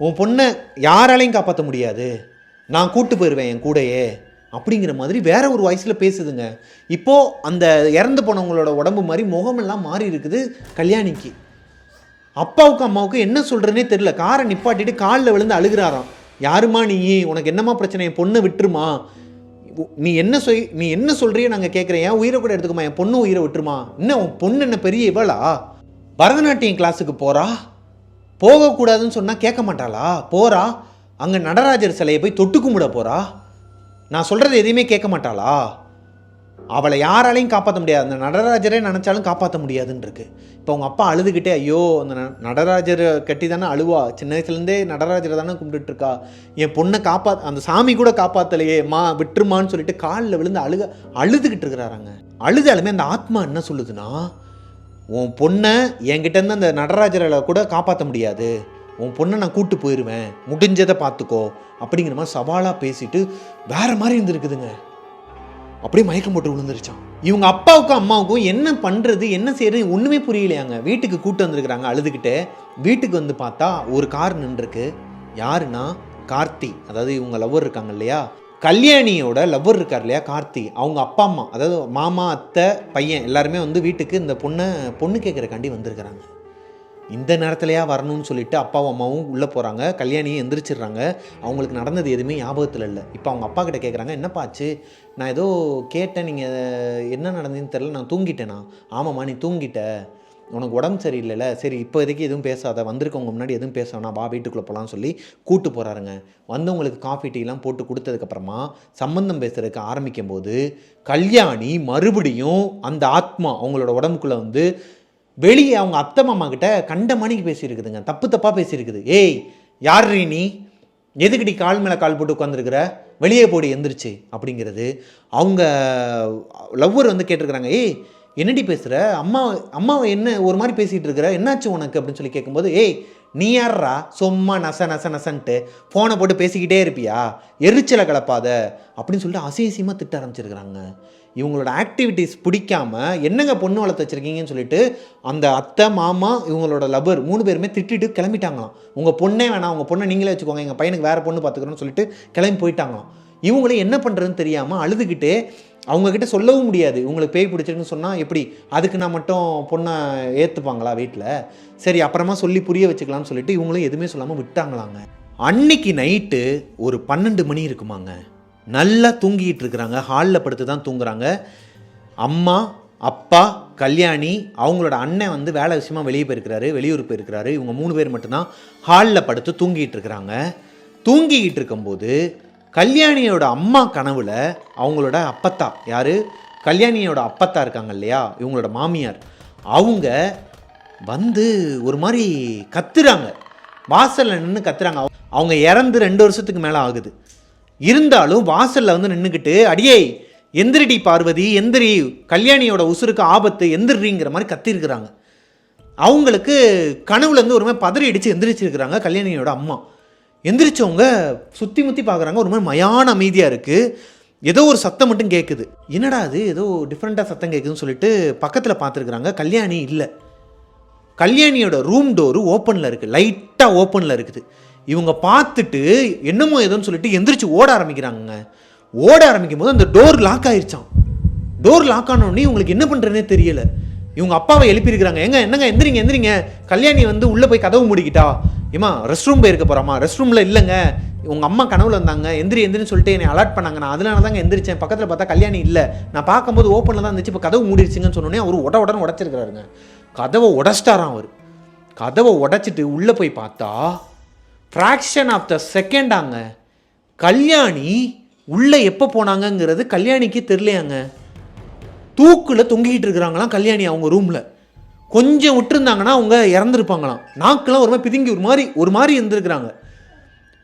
உன் பொண்ணை யாராலையும் காப்பாற்ற முடியாது, நான் கூட்டு போயிடுவேன் என் கூடையே அப்படிங்கிற மாதிரி வேற ஒரு வாய்ஸில் பேசுதுங்க. இப்போது அந்த இறந்து போனவங்களோட உடம்பு மாதிரி முகமெல்லாம் மாறி இருக்குது கல்யாணிக்கு. அப்பாவுக்கும் அம்மாவுக்கும் என்ன சொல்கிறேன்னே தெரில. காரை நிப்பாட்டிட்டு காலில் விழுந்து அழுகிறாராம். யாருமா நீ, உனக்கு என்னம்மா பிரச்சனை, என் பொண்ணை விட்டுருமா, நீ என்ன சொல்கிறியோ நாங்கள் கேட்குறேன், என் உயிரை கூட எடுத்துக்குமா, என் பொண்ணு உயிரை விட்டுருமா, என்ன உன் பொண்ணு என்ன பெரிய இவளா, பரதநாட்டியம் கிளாஸுக்கு போகிறா, போகக்கூடாதுன்னு சொன்னால் கேட்க மாட்டாளா, போகிறா அங்கே நடராஜர் சிலையை போய் தொட்டு கும்பிட போகிறா, நான் சொல்கிறது எதையுமே கேட்க மாட்டாளா, அவளை யாராலையும் காப்பாற்ற முடியாது, அந்த நடராஜரே நினச்சாலும் காப்பாற்ற முடியாதுன்னு இருக்கு. இப்போ அவங்க அப்பா அழுதுகிட்டே, ஐயோ அந்த நடராஜரை கட்டி தானே அழுவா, சின்ன வயசுலேருந்தே நடராஜரை தானே கும்பிட்டுருக்கா, என் பொண்ணை அந்த சாமி கூட காப்பாற்றலையே மா, விட்டுருமான்னு சொல்லிட்டு காலில் விழுந்து அழுதுகிட்டு இருக்கிறாராங்க. அழுதாலுமே அந்த ஆத்மா என்ன சொல்லுதுன்னா, உன் பொண்ணை என்கிட்டேருந்து அந்த நடராஜரை கூட காப்பாற்ற முடியாது, உன் பொண்ணை நான் கூட்டு போயிடுவேன், முடிஞ்சதை பார்த்துக்கோ அப்படிங்கிற மாதிரி சவாலாக பேசிட்டு வேற மாதிரி இருந்துருக்குதுங்க. அப்படியே மயக்கம் போட்டு விழுந்துருச்சான். இவங்க அப்பாவுக்கும் அம்மாவுக்கும் என்ன பண்ணுறது என்ன செய்யறது ஒன்றுமே புரியலையாங்க. வீட்டுக்கு கூட்டு வந்திருக்கிறாங்க அழுதுகிட்டு. வீட்டுக்கு வந்து பார்த்தா ஒரு கார் நின்றுருக்கு. யாருன்னா கார்த்தி, அதாவது இவங்க லவ்வர் இருக்காங்க இல்லையா, கல்யாணியோட லவ்வர் இருக்கார் இல்லையா கார்த்தி, அவங்க அப்பா அம்மா, அதாவது மாமா அத்தை பையன் எல்லாருமே வந்து வீட்டுக்கு இந்த பொண்ணு கேட்குறக்காண்டி வந்திருக்கிறாங்க. இந்த நேரத்துலையா வரணும்னு சொல்லிட்டு அப்பாவும் அம்மாவும் உள்ளே போகிறாங்க. கல்யாணியும் எந்திரிச்சிடுறாங்க. அவங்களுக்கு நடந்தது எதுவுமே ஞாபகத்தில் இல்லை. இப்போ அவங்க அப்பா கிட்ட கேட்குறாங்க, என்னப்பாச்சு, நான் ஏதோ கேட்டேன், நீங்கள் என்ன நடந்ததுன்னு தெரில, நான் தூங்கிட்டேனா? ஆமாம்மா நீ தூங்கிட்ட, உனக்கு உடம்பு சரியில்லைல்ல, சரி இப்போதைக்கு எதுவும் பேசாத, வந்திருக்கவங்க முன்னாடி எதுவும் பேசணும், வா வீட்டுக்குள்ளே போகலான்னு சொல்லி கூட்டு போகிறாருங்க. வந்தவங்களுக்கு காஃபி டீலாம் போட்டு கொடுத்ததுக்கப்புறமா சம்பந்தம் பேசுறதுக்கு ஆரம்பிக்கும் போது கல்யாணி மறுபடியும் அந்த ஆத்மா அவங்களோட உடம்புக்குள்ளே வந்து வெளியே அவங்க அத்தை மாமா கிட்ட கண்ட மணிக்கு பேசியிருக்குதுங்க, தப்பு தப்பாக பேசியிருக்குது. ஏய் யார்ரீ நீ, எதுக்கடி கால் மேலே கால் போட்டு உட்காந்துருக்குற, வெளியே போடி எந்திரிச்சு அப்படிங்கிறது. அவங்க லவ்வர் வந்து கேட்டிருக்கிறாங்க, ஏய் என்னடி பேசுகிற, அம்மாவை என்ன ஒரு மாதிரி பேசிகிட்டு இருக்கிற, என்னாச்சு உனக்கு அப்படின்னு சொல்லி கேட்கும்போது, ஏய் நீ யார்ரா சும்மா நசன்ட்டு ஃபோனை போட்டு பேசிக்கிட்டே இருப்பியா, எரிச்சலை கலப்பாத அப்படின்னு சொல்லிட்டு அசியசியமாக திட்ட ஆரம்பிச்சிருக்கிறாங்க. இவங்களோட ஆக்டிவிட்டீஸ் பிடிக்காம என்னங்க பொண்ணு வளர்த்து வச்சுருக்கீங்கன்னு சொல்லிட்டு அந்த அத்தை மாமா இவங்களோட லவர் 3 பேருமே திட்டிட்டு கிளம்பிட்டாங்களாம். உங்கள் பொண்ணே வேணாம், உங்கள் பொண்ணை நீங்களே வச்சுக்கோங்க, எங்கள் பையனுக்கு வேறு பொண்ணு பார்த்துக்கிறோன்னு சொல்லிட்டு கிளம்பி போயிட்டாங்களாம். இவங்களே என்ன பண்ணுறதுன்னு தெரியாமல் அழுதுகிட்டே, அவங்கக்கிட்ட சொல்லவும் முடியாது இவங்களுக்கு பேய் பிடிச்சிருக்குன்னு சொன்னால் எப்படி, அதுக்கு நான் மட்டும் பொண்ணை ஏற்றுப்பாங்களா வீட்டில், சரி அப்புறமா சொல்லி புரிய வச்சுக்கலாம்னு சொல்லிட்டு இவங்களும் எதுவுமே சொல்லாமல் விட்டாங்களாங்க. அன்னைக்கு நைட்டு ஒரு 12 மணி இருக்குமாங்க. நல்லா தூங்கிட்டு இருக்கிறாங்க, ஹாலில் படுத்து தான் தூங்குறாங்க. அம்மா அப்பா கல்யாணி, அவங்களோட அண்ணன் வந்து வேலை விஷயமா வெளியே போயிருக்கிறாரு, வெளியூர் போயிருக்கிறாரு. இவங்க 3 பேர் மட்டும்தான் ஹாலில் படுத்து தூங்கிட்டு இருக்கிறாங்க. தூங்கிக்கிட்டு இருக்கும்போது கல்யாணியோட அம்மா கனவுல அவங்களோட அப்பத்தா, யார் கல்யாணியோட அப்பத்தா இருக்காங்க இல்லையா, இவங்களோட மாமியார், அவங்க வந்து ஒரு மாதிரி கத்துறாங்க, வாசலில் நின்று கத்துறாங்க. அவங்க இறந்து 2 வருஷத்துக்கு மேலே ஆகுது. இருந்தாலும் வாசலில் வந்து நின்றுக்கிட்டு, அடியே எந்திரிடி பார்வதி எந்திரி, கல்யாணியோட உசுருக்கு ஆபத்து, எந்திரிங்கிற மாதிரி கத்திருக்கிறாங்க. அவங்களுக்கு கனவுலேருந்து ஒரு மாதிரி பதறி அடித்து எந்திரிச்சிருக்கிறாங்க கல்யாணியோட அம்மா. எந்திரிச்சவங்க சுற்றி முற்றி பார்க்குறாங்க, ஒரு மாதிரி மயான அமைதியாக இருக்குது. ஏதோ ஒரு சத்தம் மட்டும் கேட்குது. என்னடா அது ஏதோ டிஃப்ரெண்ட்டாக சத்தம் கேட்குதுன்னு சொல்லிட்டு பக்கத்தில் பார்த்துருக்குறாங்க. கல்யாணி இல்லை. கல்யாணியோட ரூம் டோரு ஓப்பனில் இருக்குது, லைட்டாக ஓப்பனில் இருக்குது. இவங்க பார்த்துட்டு என்னமோ ஏதோன்னு சொல்லிட்டு எந்திரிச்சு ஓட ஆரம்பிக்கிறாங்க. ஓட ஆரம்பிக்கும் போது அந்த டோர் லாக் ஆயிடுச்சான். டோர் லாக் ஆனோடனே இவங்களுக்கு என்ன பண்ணுறதுனே தெரியல. இவங்க அப்பாவை எழுப்பியிருக்கிறாங்க, என்னங்க எந்திரிங்க, கல்யாணி வந்து உள்ளே போய் கதவு மூடிக்கிட்டா, ஏமா ரெஸ்ட் ரூம் போயிருக்க போகிறாமா, ரெஸ்ட் ரூமில் இல்லைங்க, உங்கள் அம்மா கனவுல வந்தாங்க, எந்திரின்னு சொல்லிட்டு என்னை அலர்ட் பண்ணாங்க, நான் அதனால தாங்க எந்திரிச்சேன், பக்கத்தில் பார்த்தா கல்யாணி இல்லை, நான் பார்க்கும்போது ஓப்பனில் தான் இருந்துச்சு, இப்போ கதவு மூடிடுச்சுங்கன்னு சொன்னோன்னே அவர் உடனே உடச்சிருக்கிறாருங்க. கதவை உடச்சிட்டாராம் அவர். கதவை உடச்சிட்டு உள்ளே போய் பார்த்தா ஃப்ராக்ஷன் ஆஃப் த செகண்டாங்க கல்யாணி உள்ளே எப்போ போனாங்கங்கிறது கல்யாணிக்கு தெரியலையாங்க. தூக்கில் தொங்கிக்கிட்டு இருக்கிறாங்களாம் கல்யாணி அவங்க ரூமில். கொஞ்சம் விட்டுருந்தாங்கன்னா அவங்க இறந்துருப்பாங்களாம். நாக்கெல்லாம் ஒரு மாதிரி பிதுங்கி ஒரு மாதிரி இருந்திருக்கிறாங்க.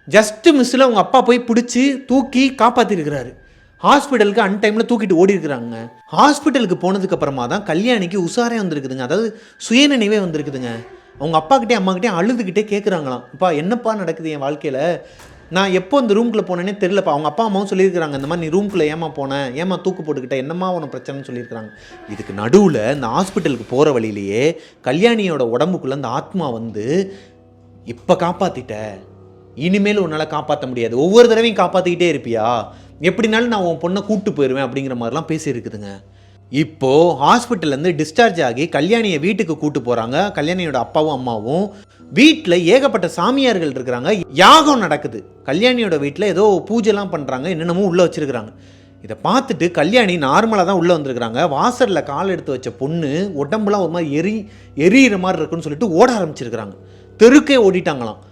ஜஸ்ட்டு மிஸ்ஸில் அவங்க அப்பா போய் பிடிச்சி தூக்கி காப்பாற்றிருக்கிறாரு. ஹாஸ்பிட்டலுக்கு அன்டைமில் தூக்கிட்டு ஓடி இருக்கிறாங்க. ஹாஸ்பிட்டலுக்கு போனதுக்கப்புறமா தான் கல்யாணிக்கு உஷாரே வந்திருக்குதுங்க, அதாவது சுயநினைவே வந்திருக்குதுங்க. அவங்க அப்பாக்கிட்டே அம்மாக்கிட்டே அழுதுகிட்டே கேட்குறாங்களாம், அப்பா என்னப்பா நடக்குது என் வாழ்க்கையில், நான் எப்போ இந்த ரூம்குள்ளே போனேன்னே தெரியலப்பா. அவங்க அப்பா அம்மாவும் சொல்லியிருக்கிறாங்க, இந்த மாதிரி நீ ரூம்குள்ளே ஏமா போனேன், ஏமா தூக்கு போட்டுக்கிட்ட, என்னம்மா உனக்கு பிரச்சனைன்னு சொல்லியிருக்கிறாங்க. இதுக்கு நடுவில் இந்த ஹாஸ்பிட்டலுக்கு போகிற வழியிலேயே கல்யாணியோட உடம்புக்குள்ளே அந்த ஆத்மா வந்து, இப்போ காப்பாற்றிட்ட, இனிமேல் உன்னால் காப்பாற்ற முடியாது, ஒவ்வொரு தடவையும் காப்பாற்றிக்கிட்டே இருப்பியா, எப்படினாலும் நான் உன் பொண்ணை கூப்பிட்டு போயிடுவேன் அப்படிங்கிற மாதிரிலாம் பேசியிருக்குதுங்க. இப்போது ஹாஸ்பிட்டல்லேருந்து டிஸ்சார்ஜ் ஆகி கல்யாணியை வீட்டுக்கு கூப்பிட்டு போகிறாங்க. கல்யாணியோட அப்பாவும் அம்மாவும். வீட்டில் ஏகப்பட்ட சாமியார்கள் இருக்கிறாங்க, யாகம் நடக்குது. கல்யாணியோட வீட்டில் ஏதோ பூஜைலாம் பண்ணுறாங்க, என்னென்னமோ உள்ளே வச்சுருக்கிறாங்க. இதை பார்த்துட்டு கல்யாணி நார்மலாக தான் உள்ளே வந்திருக்கிறாங்க. வாசலில் கால் எடுத்து வச்ச பொண்ணு உடம்புலாம் ஒரு மாதிரி எரியிற மாதிரி இருக்குன்னு சொல்லிட்டு ஓட ஆரம்பிச்சிருக்கிறாங்க. தெருக்கே ஓடிட்டாங்களாம்.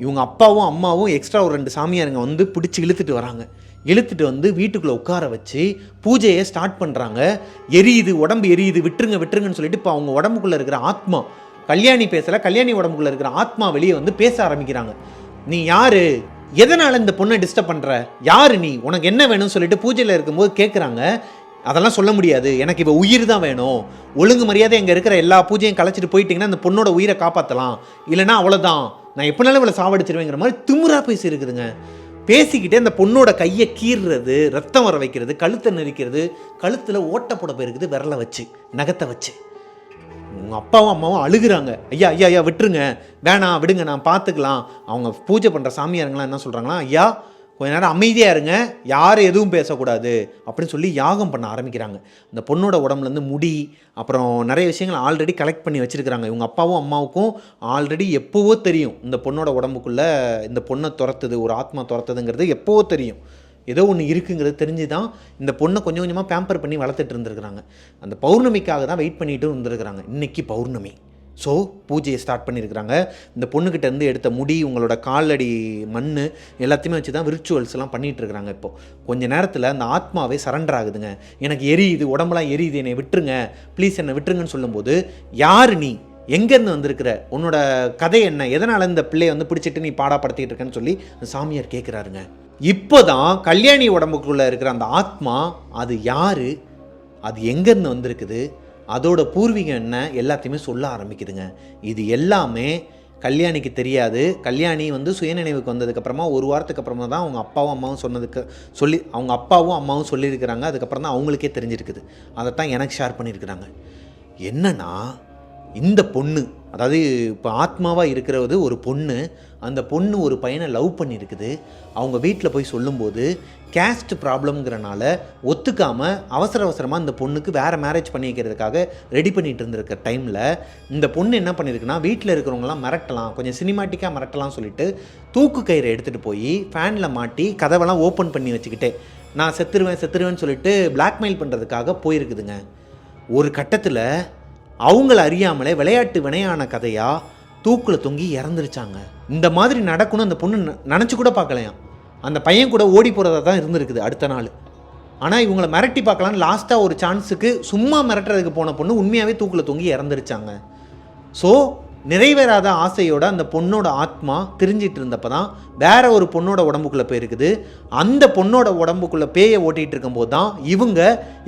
இவங்க அப்பாவும் அம்மாவும் எக்ஸ்ட்ரா ஒரு 2 சாமியாருங்க வந்து பிடிச்சி இழுத்துட்டு வராங்க. இழுத்துட்டு வந்து வீட்டுக்குள்ளே உட்கார வச்சு பூஜையை ஸ்டார்ட் பண்ணுறாங்க. எரியுது, உடம்பு எரியுது, விட்டுருங்கன்னு சொல்லிட்டு இப்போ அவங்க உடம்புக்குள்ளே இருக்கிற ஆத்மா, கல்யாணி பேசலை, கல்யாணி உடம்புக்குள்ளே இருக்கிற ஆத்மா வெளியே வந்து பேச ஆரம்பிக்கிறாங்க. நீ யாரு, எதனால் இந்த பொண்ணை டிஸ்டர்ப் பண்ணுற, யாரு நீ, உனக்கு என்ன வேணும்னு சொல்லிட்டு பூஜையில் இருக்கும்போது கேட்குறாங்க. அதெல்லாம் சொல்ல முடியாது, எனக்கு இப்போ உயிர் தான் வேணும், ஒழுங்கு மரியாதை எங்கே இருக்கிற எல்லா பூஜையும் கலைச்சிட்டு போயிட்டீங்கன்னா அந்த பொண்ணோட உயிரை காப்பாற்றலாம், இல்லைனா அவ்வளோதான், நான் எப்படினாலும் இவளை சாவடிச்சிருவேங்கிற மாதிரி திமிரா பேசியிருக்குதுங்க. பேசிக்கிட்டே அந்த பொண்ணோட கையை கீறுறது, ரத்தம் வர வைக்கிறது, கழுத்தை நெரிக்கிறது, கழுத்தில் ஓட்ட போட போயிருக்குது விரலை வச்சு, நகத்தை வச்சு. உங்கள் அப்பாவும் அம்மாவும் அழுகுறாங்க, ஐயா விட்டுருங்க, வேணாம் விடுங்க, நான் பார்த்துக்கலாம். அவங்க பூஜை பண்ணுற சாமியாருங்களாம் என்ன சொல்கிறாங்களா, ஐயா கொஞ்ச நேரம் அமைதியாக இருங்க, யாரும் எதுவும் பேசக்கூடாது அப்படின்னு சொல்லி யாகம் பண்ண ஆரம்பிக்கிறாங்க. அந்த பொண்ணோட உடம்புலேருந்து முடி, அப்புறம் நிறைய விஷயங்கள் ஆல்ரெடி கலெக்ட் பண்ணி வச்சுருக்கிறாங்க. இவங்க அப்பாவும் அம்மாவுக்கும் ஆல்ரெடி எப்போவோ தெரியும் இந்த பொண்ணோட உடம்புக்குள்ளே இந்த பொண்ணை துரத்துது, ஒரு ஆத்மா துரத்துதுங்கிறது எப்போவோ தெரியும். ஏதோ ஒன்று இருக்குங்கிறது தெரிஞ்சு தான் இந்த பொண்ணை கொஞ்சம் கொஞ்சமாக பேம்பர் பண்ணி வளர்த்துட்டு இருந்திருக்கிறாங்க. அந்த பௌர்ணமிக்காக தான் வெயிட் பண்ணிட்டு இருந்திருக்கிறாங்க. இன்றைக்கி பௌர்ணமி, ஸோ பூஜையை ஸ்டார்ட் பண்ணியிருக்கிறாங்க. இந்த பொண்ணுக்கிட்ட இருந்து எடுத்த முடி, உங்களோட காலடி மண் எல்லாத்தையுமே வச்சு தான் விர்ச்சுவல்ஸ்லாம் பண்ணிகிட்டு இருக்கிறாங்க. இப்போது கொஞ்சம் நேரத்தில் அந்த ஆத்மாவே சரண்டர் ஆகுதுங்க. எனக்கு எரியுது, உடம்புலாம் எரியுது, என்னை விட்டுருங்க ப்ளீஸ், என்னை விட்டுருங்கன்னு சொல்லும்போது, யார் நீ, எங்கேருந்து வந்திருக்கிற, உன்னோட கதை என்ன, எதனால் இந்த பிள்ளையை வந்து பிடிச்சிட்டு நீ பாடாப்படுத்திட்டு இருக்கேன்னு சொல்லி அந்த சாமியார் கேட்குறாருங்க. இப்போ தான் கல்யாணி உடம்புக்குள்ளே இருக்கிற அந்த ஆத்மா, அது யார், அது எங்கேருந்து வந்திருக்குது, அதோட பூர்வீகம் என்ன, எல்லாத்தையுமே சொல்ல ஆரம்பிக்குதுங்க. இது எல்லாமே கல்யாணிக்கு தெரியாது. கல்யாணி வந்து சுயநினைவுக்கு வந்ததுக்கப்புறமா ஒரு வாரத்துக்கு அப்புறமா தான் அவங்க அப்பாவும் அம்மாவும் அவங்க அப்பாவும் அம்மாவும் சொல்லியிருக்கிறாங்க. அதுக்கப்புறம் தான் அவங்களுக்கே தெரிஞ்சிருக்குது. அதைத்தான் எனக்கு ஷேர் பண்ணியிருக்கிறாங்க. என்னன்னா, இந்த பொண்ணு, அதாவது இப்போ ஆத்மாவாக இருக்கிறது ஒரு பொண்ணு, அந்த பொண்ணு ஒரு பையனை லவ் பண்ணியிருக்குது. அவங்க வீட்டில் போய் சொல்லும்போது கேஸ்ட் ப்ராப்ளம்ங்கிறனால ஒத்துக்காமல் அவசரமாக இந்த பொண்ணுக்கு வேறு மேரேஜ் பண்ணி வைக்கிறதுக்காக ரெடி பண்ணிகிட்டு இருந்திருக்க டைமில் இந்த பொண்ணு என்ன பண்ணியிருக்குன்னா, வீட்டில் இருக்கிறவங்களாம் மிரட்டலாம், கொஞ்சம் சினிமாட்டிக்காக மிரட்டலாம் சொல்லிட்டு தூக்கு கயிறை எடுத்துகிட்டு போய் ஃபேனில் மாட்டி கதவெல்லாம் ஓப்பன் பண்ணி வச்சுக்கிட்டே நான் செத்துருவேன்னு சொல்லிட்டு பிளாக்மெயில் பண்ணுறதுக்காக போயிருக்குதுங்க. ஒரு கட்டத்தில் அவங்கள அறியாமலே விளையாட்டு வினையான கதையாக தூக்கில் தொங்கி இறந்துருச்சாங்க. இந்த மாதிரி நடக்கணும் அந்த பொண்ணு நினச்சி கூட பார்க்கலையாம். அந்த பையன் கூட ஓடி போகிறதா தான் இருந்திருக்குது அடுத்த நாள். ஆனால் இவங்களை மிரட்டி பார்க்கலான்னு லாஸ்ட்டாக ஒரு சான்ஸுக்கு சும்மா மிரட்டுறதுக்கு போன பொண்ணு உண்மையாகவே தூக்கில் தொங்கி இறந்துருச்சாங்க. ஸோ நிறைவேறாத ஆசையோட அந்த பொண்ணோட ஆத்மா திரிஞ்சிட்டு இருந்தப்போ தான் வேற ஒரு பொண்ணோட உடம்புக்குள்ளே போயிருக்குது. அந்த பொண்ணோட உடம்புக்குள்ளே பேயை ஓட்டிகிட்டு இருக்கும்போது தான்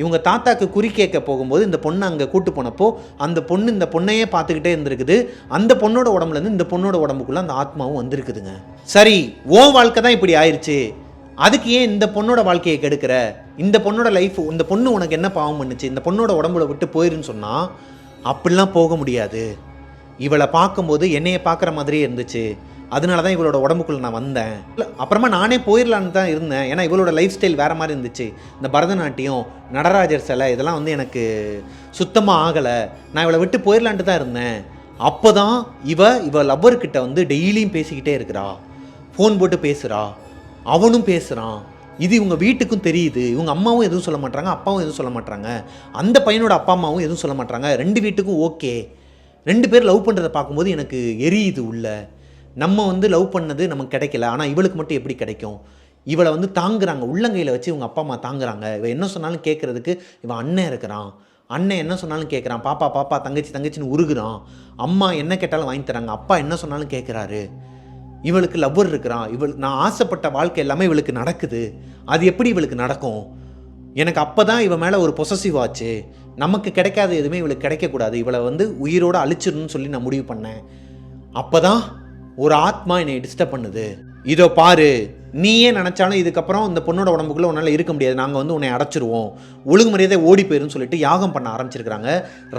இவங்க தாத்தாக்கு குறி கேட்க போகும்போது இந்த பொண்ணை அங்கே கூட்டு போனப்போ அந்த பொண்ணு இந்த பொண்ணையே பார்த்துக்கிட்டே இருந்திருக்குது. அந்த பொண்ணோட உடம்புலேருந்து இந்த பொண்ணோட உடம்புக்குள்ளே அந்த ஆத்மாவும் வந்திருக்குதுங்க. சரி, உன் வாழ்க்கை தான் இப்படி ஆயிடுச்சு, அதுக்கு ஏன் இந்த பொண்ணோட வாழ்க்கையை கெடுக்கிற? இந்த பொண்ணோட லைஃப், இந்த பொண்ணு உனக்கு என்ன பாவம் பண்ணுச்சு, இந்த பொண்ணோட உடம்புல விட்டு போயிருன்னு சொன்னால் அப்படிலாம் போக முடியாது. இவளை பார்க்கும்போது என்னையை பார்க்குற மாதிரியே இருந்துச்சு, அதனால தான் இவளோட உடம்புக்குள்ளே நான் வந்தேன். அப்புறமா நானே போயிடலான்னு தான் இருந்தேன். ஏன்னா இவளோட லைஃப் ஸ்டைல் வேறு மாதிரி இருந்துச்சு. இந்த பரதநாட்டியம், நடராஜர் சிலை இதெல்லாம் வந்து எனக்கு சுத்தமாக ஆகலை. நான் இவளை விட்டு போயிடலான்ட்டு தான் இருந்தேன். அப்போ தான் இவ லவ்வர்கிட்ட வந்து டெய்லியும் பேசிக்கிட்டே இருக்கிறா, ஃபோன் போட்டு பேசுகிறா, அவனும் பேசுகிறான். இது இவங்க வீட்டுக்கும் தெரியுது. இவங்க அம்மாவும் எதுவும் சொல்ல மாட்டாங்க, அப்பாவும் எதுவும் சொல்ல மாட்டாங்க, அந்த பையனோட அப்பா அம்மாவும் எதுவும் சொல்ல மாட்டாங்க. 2 வீட்டுக்கும் ஓகே. 2 பேர் லவ் பண்ணுறதை பார்க்கும்போது எனக்கு எரியுது உள்ள. நம்ம வந்து லவ் பண்ணது நமக்கு கிடைக்கல, ஆனால் இவளுக்கு மட்டும் எப்படி கிடைக்கும்? இவளை வந்து தாங்குறாங்க, உள்ளங்கையில் வச்சு இவங்க அப்பா அம்மா தாங்குறாங்க. இவன் என்ன சொன்னாலும் கேட்குறதுக்கு இவன் அண்ணன் இருக்கிறான். அண்ணன் என்ன சொன்னாலும் கேட்குறான். பாப்பா பாப்பா தங்கச்சின்னு உருகுறான். அம்மா என்ன கேட்டாலும் வாங்கி தராங்க. அப்பா என்ன சொன்னாலும் கேட்குறாரு. இவளுக்கு லவ்வர் இருக்கிறான். நான் ஆசைப்பட்ட வாழ்க்கை எல்லாமே இவளுக்கு நடக்குது. அது எப்படி இவளுக்கு நடக்கும்? எனக்கு அப்போ தான் இவன் மேலே ஒரு பொசசிவ் ஆச்சு. நமக்கு கிடைக்காத எதுவுமே இவளுக்கு கிடைக்கக்கூடாது, இவளை வந்து உயிரோடு அழிச்சிடணும்னு சொல்லி நான் முடிவு பண்ணேன். அப்போ தான் ஒரு ஆத்மா என்னை டிஸ்டர்ப் பண்ணுது. இதோ பாரு, நீயே நினச்சாலும் இதுக்கப்புறம் இந்த பொண்ணோட உடம்புக்குள்ளே உன்னால் இருக்க முடியாது, நாங்கள் வந்து உன்னை அடைச்சிருவோம், ஒழுங்கு மரியாதை ஓடி போயிருன்னு சொல்லிட்டு யாகம் பண்ண ஆரம்பிச்சிருக்கிறாங்க.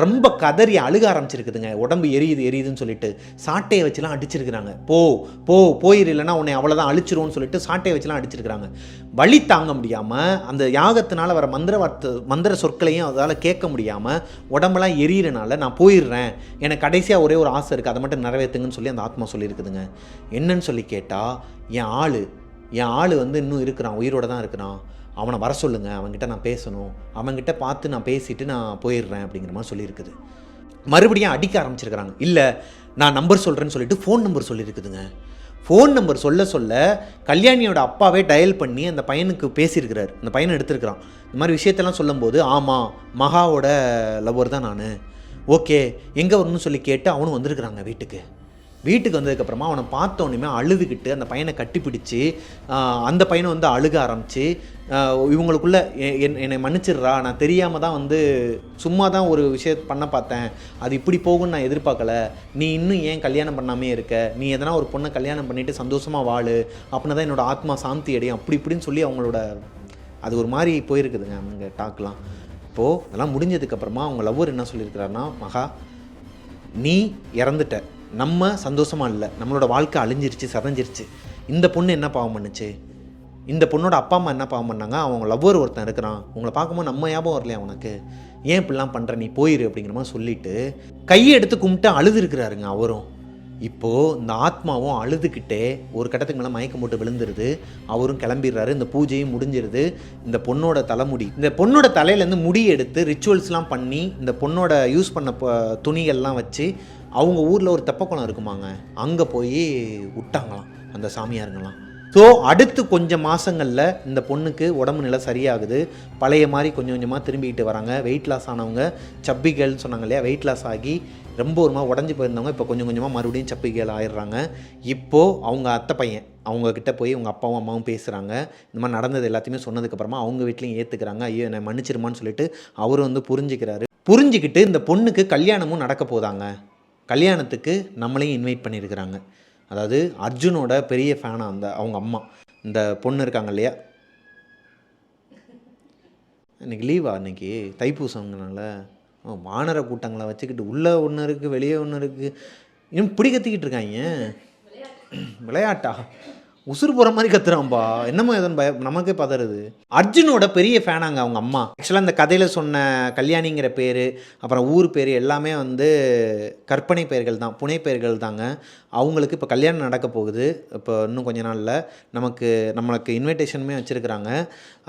ரொம்ப கதறி அழுக ஆரம்பிச்சிருக்குதுங்க. உடம்பு எரியுதுன்னு சொல்லிட்டு சாட்டையை வச்சுலாம் அடிச்சிருக்கிறாங்க. போயிரு, இல்லைன்னா உன்னை அவ்வளோதான் அழிச்சிருவோன்னு சொல்லிட்டு சாட்டையை வச்சுலாம் அடிச்சிருக்கிறாங்க. வலி தாங்க முடியாமல் அந்த யாகத்தினால் வர மந்திர சொற்களையும் அதால் கேட்க முடியாமல் உடம்பெல்லாம் எரியறனால நான் போயிடுறேன், எனக்கு கடைசியாக ஒரே ஒரு ஆசை இருக்குது, அதை மட்டும் நிறைவேற்றுங்கன்னு சொல்லி அந்த ஆத்மா சொல்லியிருக்குதுங்க. என்னன்னு சொல்லி கேட்டால், என் ஆள் வந்து இன்னும் இருக்கிறான், உயிரோடு தான் இருக்கிறான், அவனை வர சொல்லுங்கள், அவன்கிட்ட நான் பேசணும், அவன்கிட்ட பார்த்து நான் பேசிவிட்டு நான் போயிடுறேன் அப்படிங்கிற மாதிரி சொல்லியிருக்குது. மறுபடியும் அடிக்க ஆரம்பிச்சிருக்கிறாங்க. இல்லை, நான் நம்பர் சொல்கிறேன்னு சொல்லிட்டு ஃபோன் நம்பர் சொல்லியிருக்குதுங்க. ஃபோன் நம்பர் சொல்ல கல்யாணியோட அப்பாவே டயல் பண்ணி அந்த பையனுக்கு பேசியிருக்கிறார். அந்த பையனை எடுத்துருக்கிறான். இந்த மாதிரி விஷயத்தெல்லாம் சொல்லும்போது, ஆமாம் மகாவோட லவ்வர் தான் நான், ஓகே எங்கே வரணும்னு சொல்லி கேட்டு அவனும் வந்திருக்கிறாங்க வீட்டுக்கு வந்ததுக்கப்புறமா அவனை பார்த்தோன்னே அழுதுகிட்டு அந்த பையனை கட்டிப்பிடிச்சு அந்த பையனை வந்து அழுக ஆரம்பித்து, இவங்களுக்குள்ளே என்னை மன்னிச்சிடுறா, நான் தெரியாமல் தான் வந்து சும்மா தான் ஒரு விஷயம் பண்ண பார்த்தேன், அது இப்படி போகும்னு நான் எதிர்பார்க்கல, நீ இன்னும் ஏன் கல்யாணம் பண்ணாமே இருக்க, நீ எதனா ஒரு பொண்ணை கல்யாணம் பண்ணிவிட்டு சந்தோஷமாக வாழு, அப்படின்னா தான் என்னோடய ஆத்மா சாந்தி அடையும், அப்படி இப்படின்னு சொல்லி அவங்களோட அது ஒரு மாதிரி போயிருக்குதுங்க அவங்க டாக்லாம். இப்போது அதெல்லாம் முடிஞ்சதுக்கப்புறமா அவங்க லவ்வர் என்ன சொல்லியிருக்கிறாருன்னா, மகா நீ இறந்துட்ட, நம்ம சந்தோஷமாக இல்லை, நம்மளோட வாழ்க்கை அழிஞ்சிருச்சு, சதஞ்சிருச்சு. இந்த பொண்ணு என்ன பாவம் பண்ணுச்சு, இந்த பொண்ணோட அப்பா அம்மா என்ன பாவம் பண்ணாங்க, அவங்க லவ்வர் ஒருத்தன் இருக்கிறான், உங்களை பார்க்கும்போது நம்ம ஞாபகம் வரலையா உனக்கு, ஏன் இப்படிலாம் பண்ணுற, நீ போயிரு அப்படிங்கிற மாதிரி சொல்லிவிட்டு கையை எடுத்து கும்பிட்டு அழுது இருக்கிறாருங்க அவரும். இப்போது இந்த ஆத்மாவும் அழுதுகிட்டே ஒரு கட்டத்துக்கு மேலே மயக்கம் போட்டு விழுந்துருது. அவரும் கிளம்பிடுறாரு. இந்த பூஜையும் முடிஞ்சிருது. இந்த பொண்ணோட தலையிலேருந்து முடி எடுத்து ரிச்சுவல்ஸ்லாம் பண்ணி இந்த பொண்ணோட யூஸ் பண்ண துணிகள்லாம் வச்சு அவங்க ஊரில் ஒரு தெப்பக்குளம் இருக்குமாங்க, அங்கே போய் விட்டாங்களாம் அந்த சாமியாருங்களாம். ஸோ அடுத்து கொஞ்சம் மாதங்களில் இந்த பொண்ணுக்கு உடம்பு நிலை சரியாகுது. பழைய மாதிரி கொஞ்சம் கொஞ்சமாக திரும்பிக்கிட்டு வராங்க. வெயிட் லாஸ் ஆனவங்க, சப்பிகள்னு சொன்னாங்க இல்லையா, வெயிட் லாஸ் ஆகி ரொம்ப ஒரு மாதிரி உடஞ்சி போயிருந்தவங்க இப்போ கொஞ்சம் கொஞ்சமாக மறுபடியும் சப்பிகள் ஆயிடுறாங்க. இப்போது அவங்க அத்தை பையன் அவங்கக்கிட்ட போய் அவங்க அப்பாவும் அம்மாவும் பேசுகிறாங்க. இந்த மாதிரி நடந்தது எல்லாத்தையுமே சொன்னதுக்கப்புறமா அவங்க வீட்லேயும் ஏற்றுக்கிறாங்க. ஐயோ என்னை மன்னிச்சிருமான்னு சொல்லிட்டு அவரும் வந்து புரிஞ்சுக்கிட்டு இந்த பொண்ணுக்கு கல்யாணமும் நடக்க போதாங்க. கல்யாணத்துக்கு நம்மளையும் இன்வைட் பண்ணியிருக்கிறாங்க. அதாவது அர்ஜுனோட பெரிய ஃபேனாக அவங்க அம்மா, இந்த பொண்ணு இருக்காங்க இல்லையா, இன்றைக்கி லீவா, இன்றைக்கி தைப்பூசங்கனால வானர கூட்டங்களை வச்சுக்கிட்டு உள்ளே ஒன்று இருக்குது வெளியே ஒன்று இருக்குது, இன்னும் இப்படி கத்திக்கிட்டு இருக்காங்க. விளையாட்டா உசுறு போகிற மாதிரி கத்துறான்பா, என்னமோ எதுன்னு நமக்கே பதறுது. அர்ஜுனோட பெரிய ஃபேனாங்க அவங்க அம்மா. ஆக்சுவலாக இந்த கதையில் சொன்ன கல்யாணிங்கிற பேர், அப்புறம் ஊர் பேர் எல்லாமே கற்பனை பெயர்கள் தான், புனை பெயர்கள் தாங்க. அவங்களுக்கு இப்போ கல்யாணம் நடக்க போகுது. இப்போ இன்னும் கொஞ்ச நாளில் நம்மளுக்கு இன்விடேஷனுமே வச்சுருக்குறாங்க.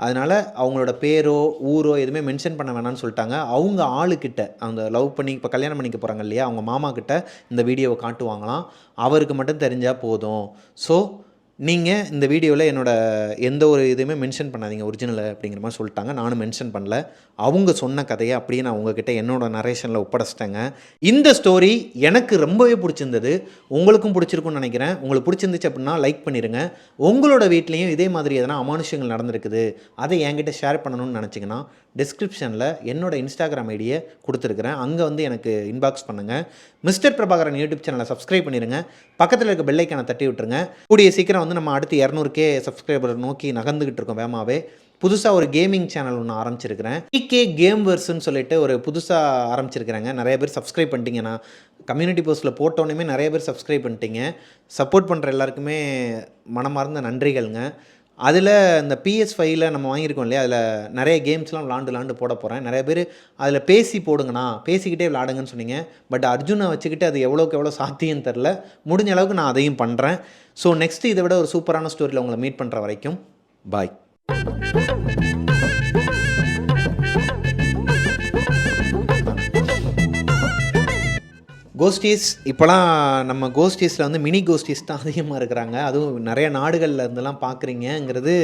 அதனால் அவங்களோட பேரோ ஊரோ எதுவுமே மென்ஷன் பண்ண வேணாம்னு சொல்லிட்டாங்க. அவங்க ஆளுக்கிட்ட, அந்த லவ் பண்ணி இப்போ கல்யாணம் பண்ணிக்க போகிறாங்க இல்லையா, அவங்க மாமா கிட்ட இந்த வீடியோவை காட்டுவாங்களாம். அவருக்கு மட்டும் தெரிஞ்சால் போதும். ஸோ நீங்கள் இந்த வீடியோவில் எந்த ஒரு இதுவுமே மென்ஷன் பண்ணாதீங்க ஒரிஜினலை அப்படிங்கிற மாதிரி சொல்லிட்டாங்க. நானும் மென்ஷன் பண்ணல. அவங்க சொன்ன கதையை அப்படியே நான் உங்ககிட்ட என்னோடய நரேஷனில் ஒப்படைச்சிட்டேங்க. இந்த ஸ்டோரி எனக்கு ரொம்பவே பிடிச்சிருந்தது, உங்களுக்கும் பிடிச்சிருக்குன்னு நினைக்கிறேன். உங்களுக்கு பிடிச்சிருந்துச்சு அப்படின்னா லைக் பண்ணிடுங்க. உங்களோட வீட்லேயும் இதே மாதிரி எதனா அமானுஷங்கள் நடந்திருக்குது, அதை என்கிட்ட ஷேர் பண்ணணும்னு நினச்சிங்கன்னா டிஸ்கிரிப்ஷனில் என்னோடய இன்ஸ்டாகிராம் ஐடியை கொடுத்துருக்குறேன். அங்கே எனக்கு இன்பாக்ஸ் பண்ணுங்கள். மிஸ்டர் பிரபாகரன் யூடியூப் சேனலை சப்ஸ்கிரைப் பண்ணிடுங்க. பக்கத்தில் இருக்க பெல் ஐக்கானை தட்டி விட்டுருங்க. கூடிய சீக்கிரம் நம்ம அடுத்து 200K சப்ஸ்கிரைபர் நோக்கி நகர்ந்துக்கிட்டு இருக்கோம் வேகமாகவே. புதுசாக ஒரு கேமிங் சேனல் ஒன்று ஆரம்பிச்சிருக்கிறேன். PK கேம்வர்ஸ்ன்னு சொல்லிட்டு ஒரு புதுசாக ஆரம்பிச்சிருக்கிறாங்க. நிறைய பேர் சப்ஸ்கிரைப் பண்ணிட்டீங்க. நான் கம்யூனிட்டி போஸ்ட்டில் போட்டோன்னே நிறைய பேர் சப்ஸ்கிரைப் பண்ணிட்டீங்க. சப்போர்ட் பண்ணுற எல்லாருக்குமே மனமார்ந்த நன்றிகள்ங்க. அதில் இந்த PS5 நம்ம வாங்கியிருக்கோம் இல்லையா, அதில் நிறைய கேம்ஸ்லாம் விளாண்டு போட போகிறேன். நிறைய பேர் அதில் பேசிக்கிட்டே விளாடுங்கன்னு சொன்னீங்க. பட் அர்ஜுனை வச்சுக்கிட்டு அது எவ்வளோக்கு எவ்வளோ சாத்தியம்னு தெரில. முடிஞ்ச அளவுக்கு நான் அதையும் பண்ணுறேன். ஸோ நெக்ஸ்ட்டு இதை விட ஒரு சூப்பரான ஸ்டோரியில் உங்களை மீட் பண்ணுற வரைக்கும் பாய். கோஸ்டீஸ் இப்போலாம் நம்ம கோஸ்டீஸில் மினி கோஸ்டீஸ் தான் அதிகமாக இருக்கிறாங்க. அதுவும் நிறைய நாடுகளில் இருந்தெல்லாம் பார்க்குறீங்கிறது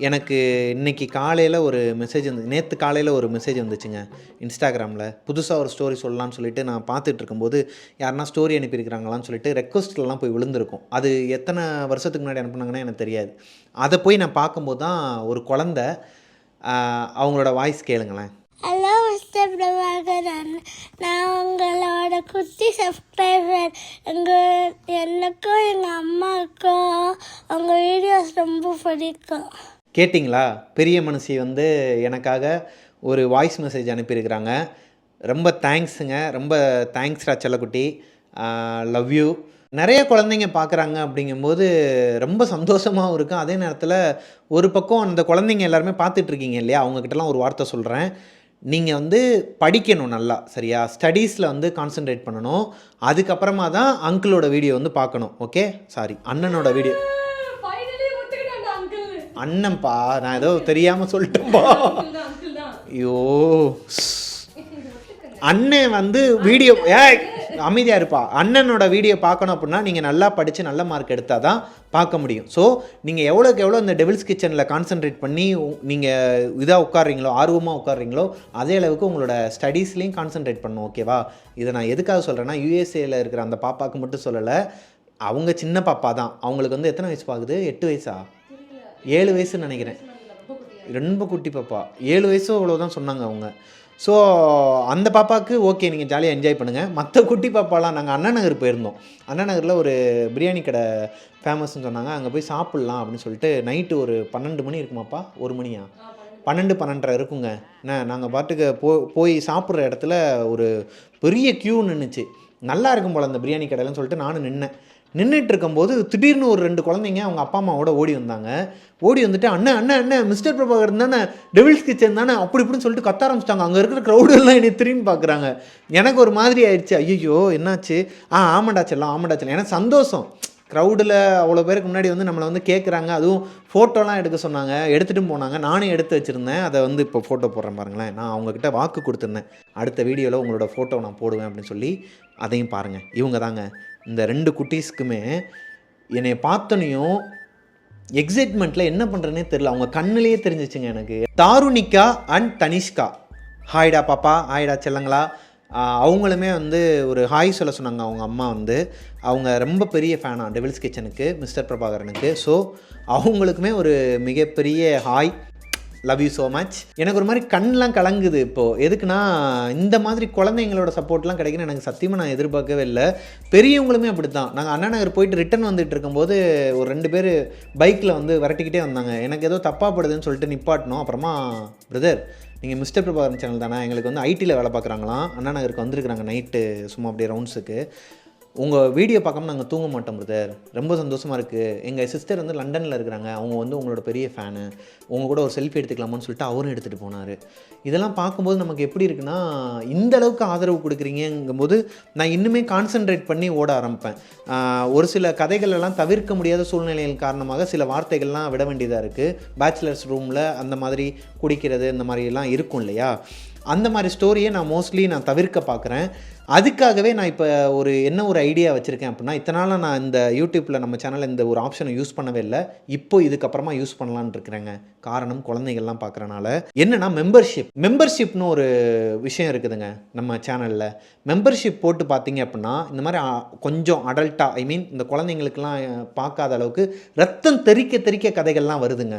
எனக்கு இன்றைக்கி காலையில் ஒரு மெசேஜ் நேற்று காலையில் ஒரு மெசேஜ் வந்துச்சுங்க இன்ஸ்டாகிராமில். புதுசாக ஒரு ஸ்டோரி சொல்லலான்னு சொல்லிட்டு நான் பார்த்துட்டு இருக்கும்போது யாருன்னா ஸ்டோரி அனுப்பியிருக்கிறாங்களான்னு சொல்லிட்டு ரெக்வஸ்ட்லாம் போய் விழுந்திருக்கும். அது எத்தனை வருஷத்துக்கு முன்னாடி அனுப்புனாங்கன்னா எனக்கு தெரியாது. அதை போய் நான் பார்க்கும்போது தான் ஒரு குழந்த, அவங்களோட வாய்ஸ் கேளுங்களேன். ஹலோ மிஸ்டர் பிரபாகரன், நான் உங்களோட குட்டி சப்ஸ்கிரைபர். எனக்கும் எங்கள் அம்மாவுக்கும் உங்கள் வீடியோஸ் ரொம்ப பிடிக்கும். கேட்டிங்களா? பெரிய மனுஷி எனக்காக ஒரு வாய்ஸ் மெசேஜ் அனுப்பியிருக்கிறாங்க. ரொம்ப தேங்க்ஸுங்க, ரொம்ப தேங்க்ஸ்டா செல்லக்குட்டி, லவ் யூ. நிறைய குழந்தைங்க பார்க்குறாங்க அப்படிங்கும்போது ரொம்ப சந்தோஷமாகவும் இருக்கும். அதே நேரத்தில் ஒரு பக்கம் அந்த குழந்தைங்க எல்லாருமே பார்த்துட்ருக்கீங்க இல்லையா, அவங்கக்கிட்டலாம் ஒரு வார்த்தை சொல்கிறேன். நீங்கள் படிக்கணும் நல்லா, சரியா? ஸ்டடீஸில் கான்சென்ட்ரேட் பண்ணணும். அதுக்கப்புறமா தான் அங்கிளோட வீடியோ பார்க்கணும். ஓகே, சாரி, அண்ணனோட வீடியோ. அண்ணன்ப்பா, நான் ஏதோ தெரியாமல் சொல்லிட்டேன்ப்பா. ஐயோ, அண்ணன் வீடியோ அமைதியாக இருப்பா. அண்ணனோட வீடியோ பார்க்கணும் அப்படின்னா நீங்கள் நல்லா படித்து நல்ல மார்க் எடுத்தால் தான் பார்க்க முடியும். ஸோ நீங்கள் எவ்வளோக்கு எவ்வளோ இந்த டெவில்ஸ் கிச்சனில் கான்சென்ட்ரேட் பண்ணி நீங்கள் இதாக உட்காடுறீங்களோ, ஆர்வமாக உட்காடுறீங்களோ, அதே அளவுக்கு உங்களோட ஸ்டடீஸ்லேயும் கான்சென்ட்ரேட் பண்ணணும். ஓகேவா? இதை நான் எதுக்காக சொல்கிறேன்னா, USA இருக்கிற அந்த பாப்பாவுக்கு மட்டும் சொல்லலை. அவங்க சின்ன பாப்பா தான். அவங்களுக்கு எத்தனை வயசு பார்க்குது? 8 வயசா 7 வயசுன்னு நினைக்கிறேன். ரொம்ப குட்டி பாப்பா, 7 வயசோ அவ்வளோதான் சொன்னாங்க அவங்க. ஸோ அந்த பாப்பாவுக்கு ஓகே, நீங்கள் ஜாலியாக என்ஜாய் பண்ணுங்கள். மற்ற குட்டி பாப்பாலாம் நாங்கள் அண்ணா நகர் போயிருந்தோம். அண்ணா நகரில் ஒரு பிரியாணி கடை ஃபேமஸ்ன்னு சொன்னாங்க. அங்கே போய் சாப்பிட்லாம் அப்படின்னு சொல்லிட்டு நைட்டு ஒரு 12 மணி இருக்குமாப்பா, 1 மணியா, 12-12:30 இருக்குங்க. நாங்கள் பாட்டுக்கு போய் சாப்பிட்ற இடத்துல ஒரு பெரிய க்யூ நின்றுச்சு. நல்லா இருக்கும் போல் அந்த பிரியாணி கடையிலன்னு சொல்லிட்டு நானும் நின்றுட்டு இருக்கும்போது திடீர்னு ஒரு 2 குழந்தைங்க அவங்க அப்பா அம்மாவோட ஓடி வந்தாங்க. ஓடி வந்துட்டு அண்ணன் மிஸ்டர் பிரபாகரன் தானே, டெவில்ஸ் கிச்சன் தானே, அப்படி இப்படின்னு சொல்லிட்டு கத்த ஆரம்பிச்சிட்டாங்க. அங்கே இருக்கிற க்ரௌடு எல்லாம் என்னை திரும்பி பார்க்குறாங்க. எனக்கு ஒரு மாதிரி ஆயிடுச்சு. ஐயோ என்னாச்சு? ஆமாண்டா செல்லம். எனக்கு சந்தோஷம். க்ரௌடில் அவ்வளோ பேருக்கு முன்னாடி நம்மளை கேட்குறாங்க. அதுவும் ஃபோட்டோலாம் எடுக்க சொன்னாங்க, எடுத்துகிட்டும் போனாங்க. நானும் எடுத்து வச்சுருந்தேன். அதை இப்போ ஃபோட்டோ போடுறேன் பாருங்களேன். நான் அவங்கக்கிட்ட வாக்கு கொடுத்துருந்தேன், அடுத்த வீடியோவில் உங்களோட ஃபோட்டோ நான் போடுவேன் அப்படின்னு சொல்லி. அதையும் பாருங்கள். இவங்க தாங்க இந்த 2 குட்டீஸ்க்குமே என்னை பார்த்தனையும் எக்ஸைட்மெண்ட்டில் என்ன பண்ணுறேன்னே தெரில. அவங்க கண்ணிலேயே தெரிஞ்சிச்சுங்க எனக்கு. தாருணிகா அண்ட் தனிஷ்கா, ஹாய்டா பாப்பா, ஹாய்டா செல்லங்களா. அவங்களுமே ஒரு ஹாய் சொல்ல சொன்னாங்க. அவங்க அம்மா அவங்க ரொம்ப பெரிய ஃபேனாக டெவில்ஸ் கிச்சனுக்கு, மிஸ்டர் பிரபாகரனுக்கு. ஸோ அவங்களுக்குமே ஒரு மிகப்பெரிய hi. Love you so much. எனக்கு ஒரு மாதிரி கண்ணெலாம் கலங்குது இப்போது. எதுக்குன்னா இந்த மாதிரி குழந்தைங்களோட சப்போர்ட்லாம் கிடைக்குன்னு எனக்கு சத்தியமாக நான் எதிர்பார்க்கவே இல்லை. பெரியவங்களுமே அப்படி தான். நாங்கள் அண்ணா நகர் போயிட்டு ரிட்டன் வந்துட்டு இருக்கும்போது ஒரு 2 பேர் பைக்கில் வந்து விரட்டிக்கிட்டே வந்தாங்க. எனக்கு ஏதோ தப்பாக படுதுன்னு சொல்லிட்டு நிப்பாட்டினோம். அப்புறமா பிரதர் நீங்கள் மிஸ்டர் பிரபாகரன் சேனல் தானே, எங்களுக்கு வந்து ஐடியில் வேலை பார்க்குறாங்களாம், அண்ணா நகருக்கு வந்திருக்கிறாங்க நைட்டு சும்மா அப்படியே ரவுண்ட்ஸுக்கு, உங்கள் வீடியோ பார்க்காம நாங்கள் தூங்க மாட்டோம் பிரதர், ரொம்ப சந்தோஷமாக இருக்குது, எங்கள் சிஸ்டர் வந்து லண்டனில் இருக்கிறாங்க, அவங்க வந்து உங்களோட பெரிய ஃபேனு, உங்கள் கூட ஒரு செல்ஃபி எடுத்துக்கலாமான்னு சொல்லிட்டு அவரும் எடுத்துகிட்டு போனார். இதெல்லாம் பார்க்கும்போது நமக்கு எப்படி இருக்குன்னா, இந்த அளவுக்கு ஆதரவு கொடுக்குறீங்கும்போது நான் இன்னுமே கான்சென்ட்ரேட் பண்ணி ஓட ஆரம்பிப்பேன். ஒரு சில கதைகளெல்லாம் தவிர்க்க முடியாத சூழ்நிலைகள் காரணமாக சில வார்த்தைகள்லாம் விட வேண்டியதாக இருக்குது. பேச்சுலர்ஸ் ரூமில் அந்த மாதிரி குடிக்கிறது இந்த மாதிரிலாம் இருக்கும் இல்லையா, அந்த மாதிரி ஸ்டோரியை நான் மோஸ்ட்லி தவிர்க்க பார்க்குறேன். அதுக்காகவே நான் இப்போ ஒரு ஐடியா வச்சுருக்கேன் அப்படின்னா, இத்தனால நான் இந்த யூடியூப்பில் நம்ம சேனலில் இந்த ஒரு ஆப்ஷனை யூஸ் பண்ணவே இல்லை, இப்போ இதுக்கப்புறமா யூஸ் பண்ணலான்னு இருக்கிறேங்க. காரணம் குழந்தைகள்லாம் பார்க்குறனால. என்னென்னா மெம்பர்ஷிப்னு ஒரு விஷயம் இருக்குதுங்க நம்ம சேனலில். மெம்பர்ஷிப் போட்டு பார்த்தீங்க அப்படின்னா இந்த மாதிரி கொஞ்சம் அடல்ட்டாக, இந்த குழந்தைங்களுக்கெல்லாம் பார்க்காத அளவுக்கு ரத்தம் தெறிக்க கதைகள்லாம் வருதுங்க.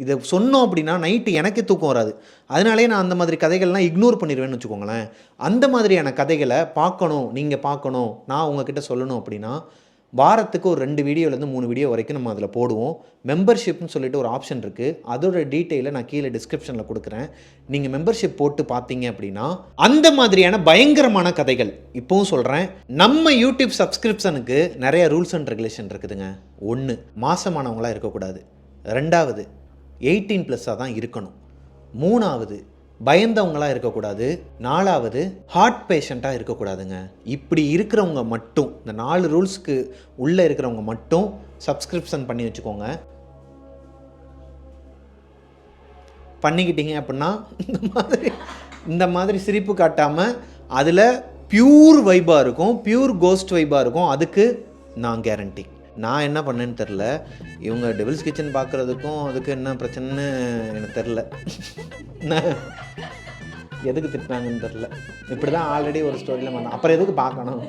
இதை சொன்னோம் அப்படின்னா நைட்டு எனக்கு தூக்கம் வராது. அதனாலே நான் அந்த மாதிரி கதைகள்லாம் இக்னோர் பண்ணிடுவேன்னு வச்சுக்கோங்களேன். அந்த மாதிரியான கதைகளை பார்க்கணும், நீங்கள் பார்க்கணும், நான் உங்ககிட்ட சொல்லணும் அப்படின்னா வாரத்துக்கு ஒரு 2 வீடியோலேருந்து 3 வீடியோ வரைக்கும் நம்ம அதில் போடுவோம். மெம்பர்ஷிப்னு சொல்லிட்டு ஒரு ஆப்ஷன் இருக்குது, அதோட டீட்டெயிலை நான் கீழே டிஸ்கிரிப்ஷனில் கொடுக்குறேன். நீங்கள் மெம்பர்ஷிப் போட்டு பார்த்தீங்க அப்படின்னா அந்த மாதிரியான பயங்கரமான கதைகள், இப்போவும் சொல்கிறேன், நம்ம யூடியூப் சப்ஸ்கிரிப்ஷனுக்கு நிறைய ரூல்ஸ் அண்ட் ரெகுலேஷன் இருக்குதுங்க. 1, மாசமானவங்களாக இருக்கக்கூடாது. 2வது 18+ தான் இருக்கணும். 3வது பயந்தவங்களாக இருக்கக்கூடாது. 4வது ஹார்ட் பேஷண்ட்டாக இருக்கக்கூடாதுங்க. இப்படி இருக்கிறவங்க மட்டும், இந்த 4 ரூல்ஸ்க்கு உள்ளே இருக்கிறவங்க மட்டும் சப்ஸ்கிரிப்ஷன் பண்ணி வச்சுக்கோங்க. பண்ணிக்கிட்டீங்க அப்படின்னா இந்த மாதிரி சிரிப்பு காட்டாமல் அதில் பியூர் வைபாக இருக்கும், பியூர் கோஸ்ட் வைபாக இருக்கும். அதுக்கு நான் கேரண்டி. நான் என்ன பண்ணேன்னு தெரில, இவங்க டெவில்ஸ் கிச்சன் பார்க்குறதுக்கும் அதுக்கு என்ன பிரச்சனைன்னு எனக்கு தெரில, எதுக்கு திட்டினாங்கன்னு தெரில. இப்படி தான் ஆல்ரெடி ஒரு ஸ்டோரியில் வந்தேன், அப்புறம் எதுக்கு பார்க்கணும்.